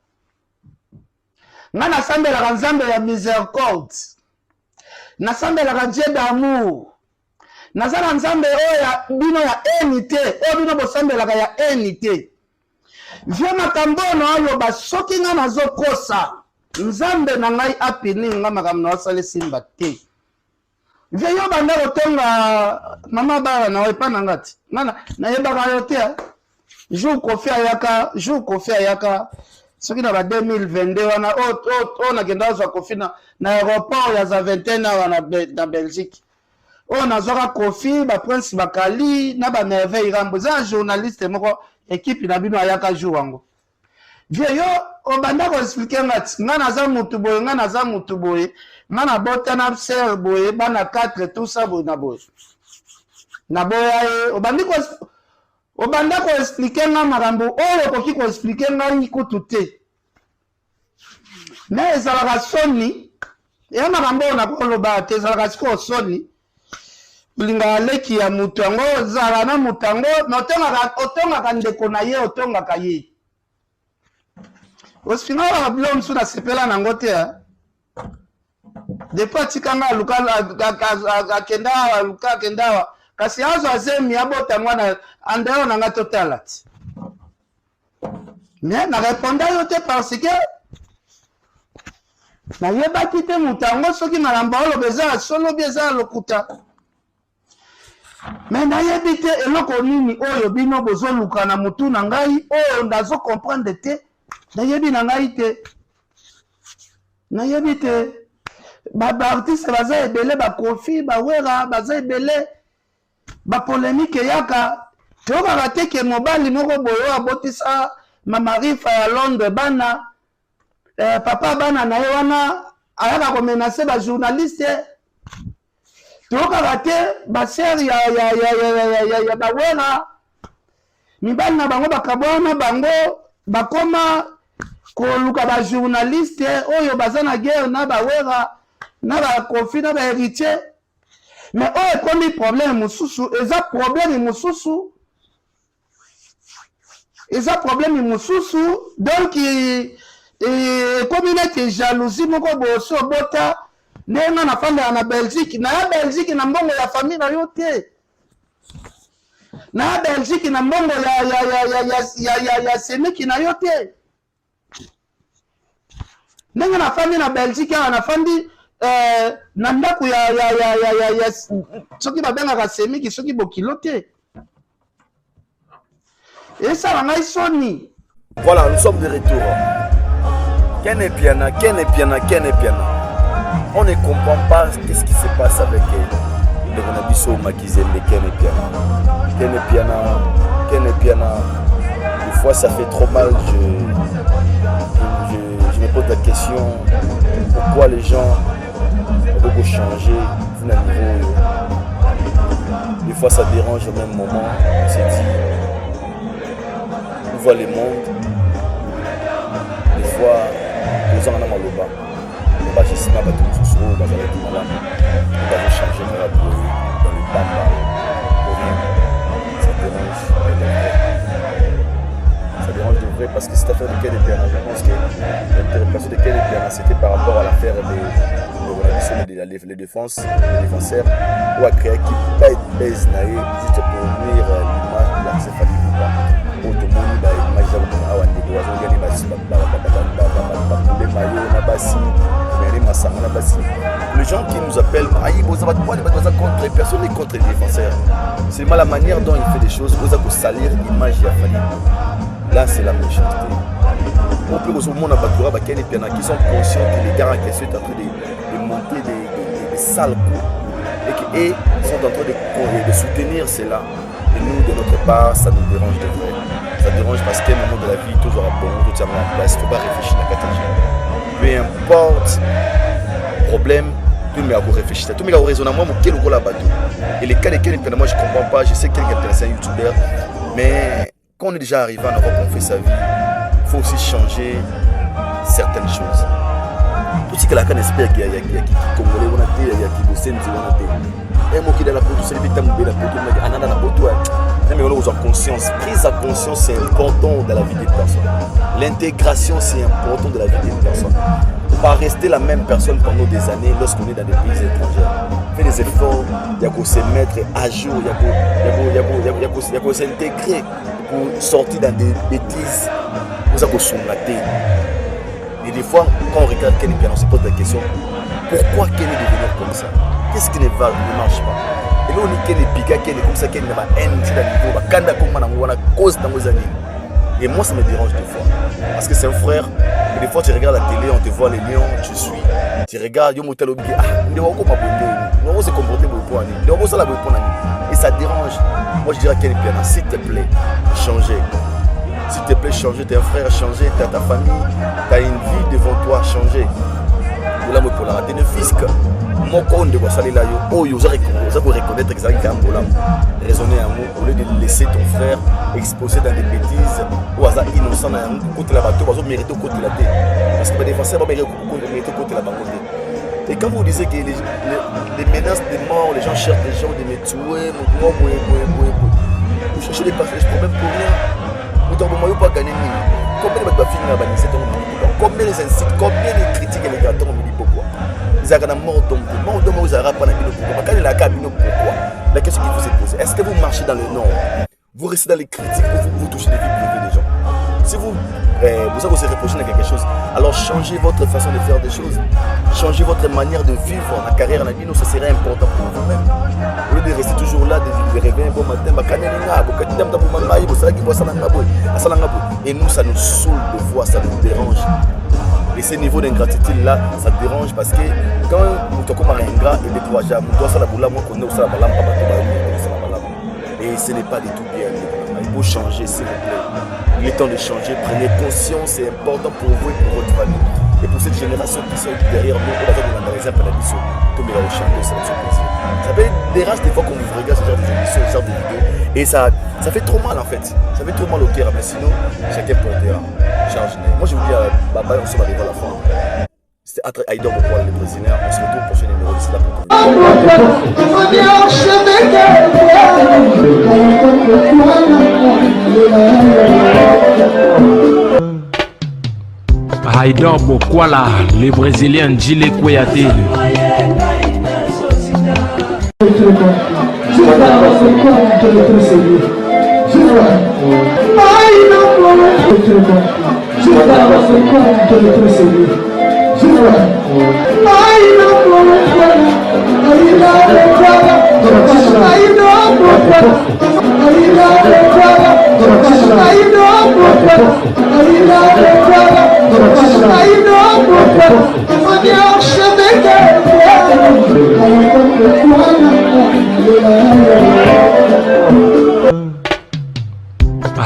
nga nasambelaka nzambe ya miséricorde nasambelaka Dieu d'amour naza na nzambe oyo ya bino ya haine te oyo bino bosambelaka ya haine te vie makambo na oloba soki nga nazokosa nzambe na ngai apini nga makambo na osala simba te. Vie yo banda kotonga mama bara na wepa na ngati. Na yebaka yo te. Jour kofi ayaka. Soki na ba 2022 wana na kenda zwa kofi na aéroport ya Zaventem na Belgique. Na zoka kofi ba prince bakali na ba merveille rambo za journaliste moko équipe na bino ayaka jour wango. Vie yo obanda ko expliquer ngati nga naza mutu boye nga na bota na ser boye bana 4 tout ça boye na boye obanda ko expliquer nga makambo oyo koki ko expliquer nga ikutu te mais ezalaka soni ya makambo na koloba te ezalaka siko soni linga leki ya mutu yango zala na mutu yango otongaka ndeko na ye otongaka ye osfinga wa bilo msu na sepela nango te depuis atikanga akenda kasi azo azemi abota mwana andeo nanga totala ti mais na réponda yo te parce que na yebaki te mutu yango soki malamba oloba eza solo bi eza lokuta mais nayebi te eloko nini oyo bino bozoluka na mutu na ngai oyo ndazo comprendre te nayebi na ngai te nayebi te baartiste baza ebele bakofi bawera baza ebele bapolémike yaka tokaka te ke mobali moko boyo abotisa mamarifa ya Londres bana papa bana na ye wana ayaka komenase bajournaliste tokaka te basere ya bawera mibali na bango bakabwana bango bakoma koluka bajournaliste oyo baza na guerre na bawera na bakofi na baheritier mais oyo ekomi problème mosusu eza problème mosusu donc ekomi neti jalousie moko bosi obota ndenge na fanda na Belgique na ya Belgique na mbongo ya famille na yo te na Belgique na mbongo ya semiki na yo te ndenge na fandi na Belgique awa na fandi na ndako ya soki babengaka semiki soki bokilo te esala ngai soni. Voilà, nous sommes de retour. Ken et Piana. On ne comprend pas qu'est-ce qui se passe avec le Bonabiso Makizembe, Ken et Piana. Des fois ça fait trop mal, je me pose la question, pourquoi les gens veulent changer d'un niveau. Des fois ça dérange au même moment, on se dit, on voit le monde. Des fois, les gens en ont mal au bas. On va juste pas battre le sous-sol, on va aller tout malade. On va changer dans le bamba. Ça dérange de vrai parce que cette affaire de Ken et Piana, je pense que l'interprétation de Ken et Piana, c'était par rapport à l'affaire des défenseurs, ou à créer qui pas être baise naïe, juste pour nuire l'image de l'encéphalie ou pas. Pour tout le monde, l'image de les gens qui nous appellent, personne n'est contre les défenseurs. C'est mal la manière dont il fait des choses, vous avez salir l'image de la famille. Là, c'est la méchanceté. On peut au monde à Ken et Piana qui sont conscients que les gars en question sont en train de monter des sales coups et sont en train de soutenir cela. Et nous, de notre part, ça nous dérange de vrai. Ça dérange parce qu'à un moment de la vie, toujours à bon, tout en place, il ne faut pas réfléchir à la catégorie. Peu importe le problème, tout le monde a réfléchi. Tout le monde a raisonnement, quel rôle a battu. Et les cas de Ken et Piana, moi je ne comprends pas, je sais qu'il est intéressant, un youtubeur, mais quand on est déjà arrivé en Europe, on fait sa vie, il faut aussi changer certaines choses. Tout ce que la canne espère qu'il y a qui Congolais, il y a qui Bossenzi, un mot qui est dans la poteau, c'est le bétam de la poteau, anana la poteau. Mais on a conscience. Prise à conscience, c'est important dans la vie des personnes. L'intégration, c'est important dans la vie des personnes. On ne va pas rester la même personne pendant des années lorsqu'on est dans des pays étrangers. Faire des efforts, il y a qu'à se mettre à jour, il y a qu'à s'intégrer pour sortir dans des bêtises. Vous avez qu'à s'engager. Et des fois, quand on regarde Ken et Piana, on se pose la question, pourquoi Ken est devenu comme ça? Qu'est-ce qui ne marche pas? Et là, on est Ken et Pika, Ken est comme ça, Ken n'a pas haine, c'est à niveau, Kanda comme on a cause dans nos années. Et moi, ça me dérange des fois. Parce que c'est un frère, et des fois, tu regardes la télé, on te voit les lions, tu suis, tu regardes, yo motel obi, on se comporter pour et ça dérange. Moi, je dirais Ken et Piana, s'il te plaît, changez. S'il te plaît, changer, t'es un frère, changer, t'as ta famille, t'as une vie devant toi, changer. Là, pour la rater, ne fisc. Mon compte de Wassali là, vous reconnaître que ça a un raisonner un mot, au lieu de laisser ton frère exposé dans des bêtises, ou hasard innocent, côté la bateau, vous méritez côté la tête. Parce que les défenseurs vont mériter côté la bateau. Et quand vous disiez que les menaces de mort, les gens cherchent des gens de me tuer, vous cherchez des problèmes pour rien. Vous ne pouvez pas gagner. Combien de filles n'ont pas gagné? Combien les incites, combien les critiques et les gâteaux ont dit pourquoi? Ils ont mort d'homme, vous n'avez pas pourquoi? La question qui vous est posée, est-ce que vous marchez dans le nord? Vous restez dans les critiques ou vous touchez les vies privées des gens? Si vous avez aussi reproché à quelque chose, alors changez votre façon de faire des choses. Changez votre manière de vivre la carrière, la vie, ça serait important pour vous-même. Au lieu de rester toujours là, de rêver un bon matin, et nous, ça nous saoule de voir, ça nous dérange. Et ce niveau d'ingratitude là, ça dérange parce que quand tu comme un ingrat et découragé, tu dois faire la boule, moi qu'on est au salon, et ce n'est pas du tout bien. Il faut changer, s'il vous plaît. Il est temps de changer. Prenez conscience, c'est important pour vous et pour votre famille. Et pour cette génération qui sont derrière nous, on va faire des analyses à la mission. Tout le monde va changer, ça va se passer. Ça fait des rages des fois qu'on vous regarde ce genre d'émissions, ce genre de vidéos. Et ça fait trop mal en fait. Ça fait trop mal au cœur. Mais sinon, chacun portera. Charge. Moi je vous dis, bye bye, on se va arriver à la fin. C'était Atre Aïdor pour les Brésiliens. On se retrouve au prochain numéro d'ici là pour Aïdor Bokwala, les Brésiliens Djile Kouyaté.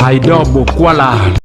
Aïdor Bokwala.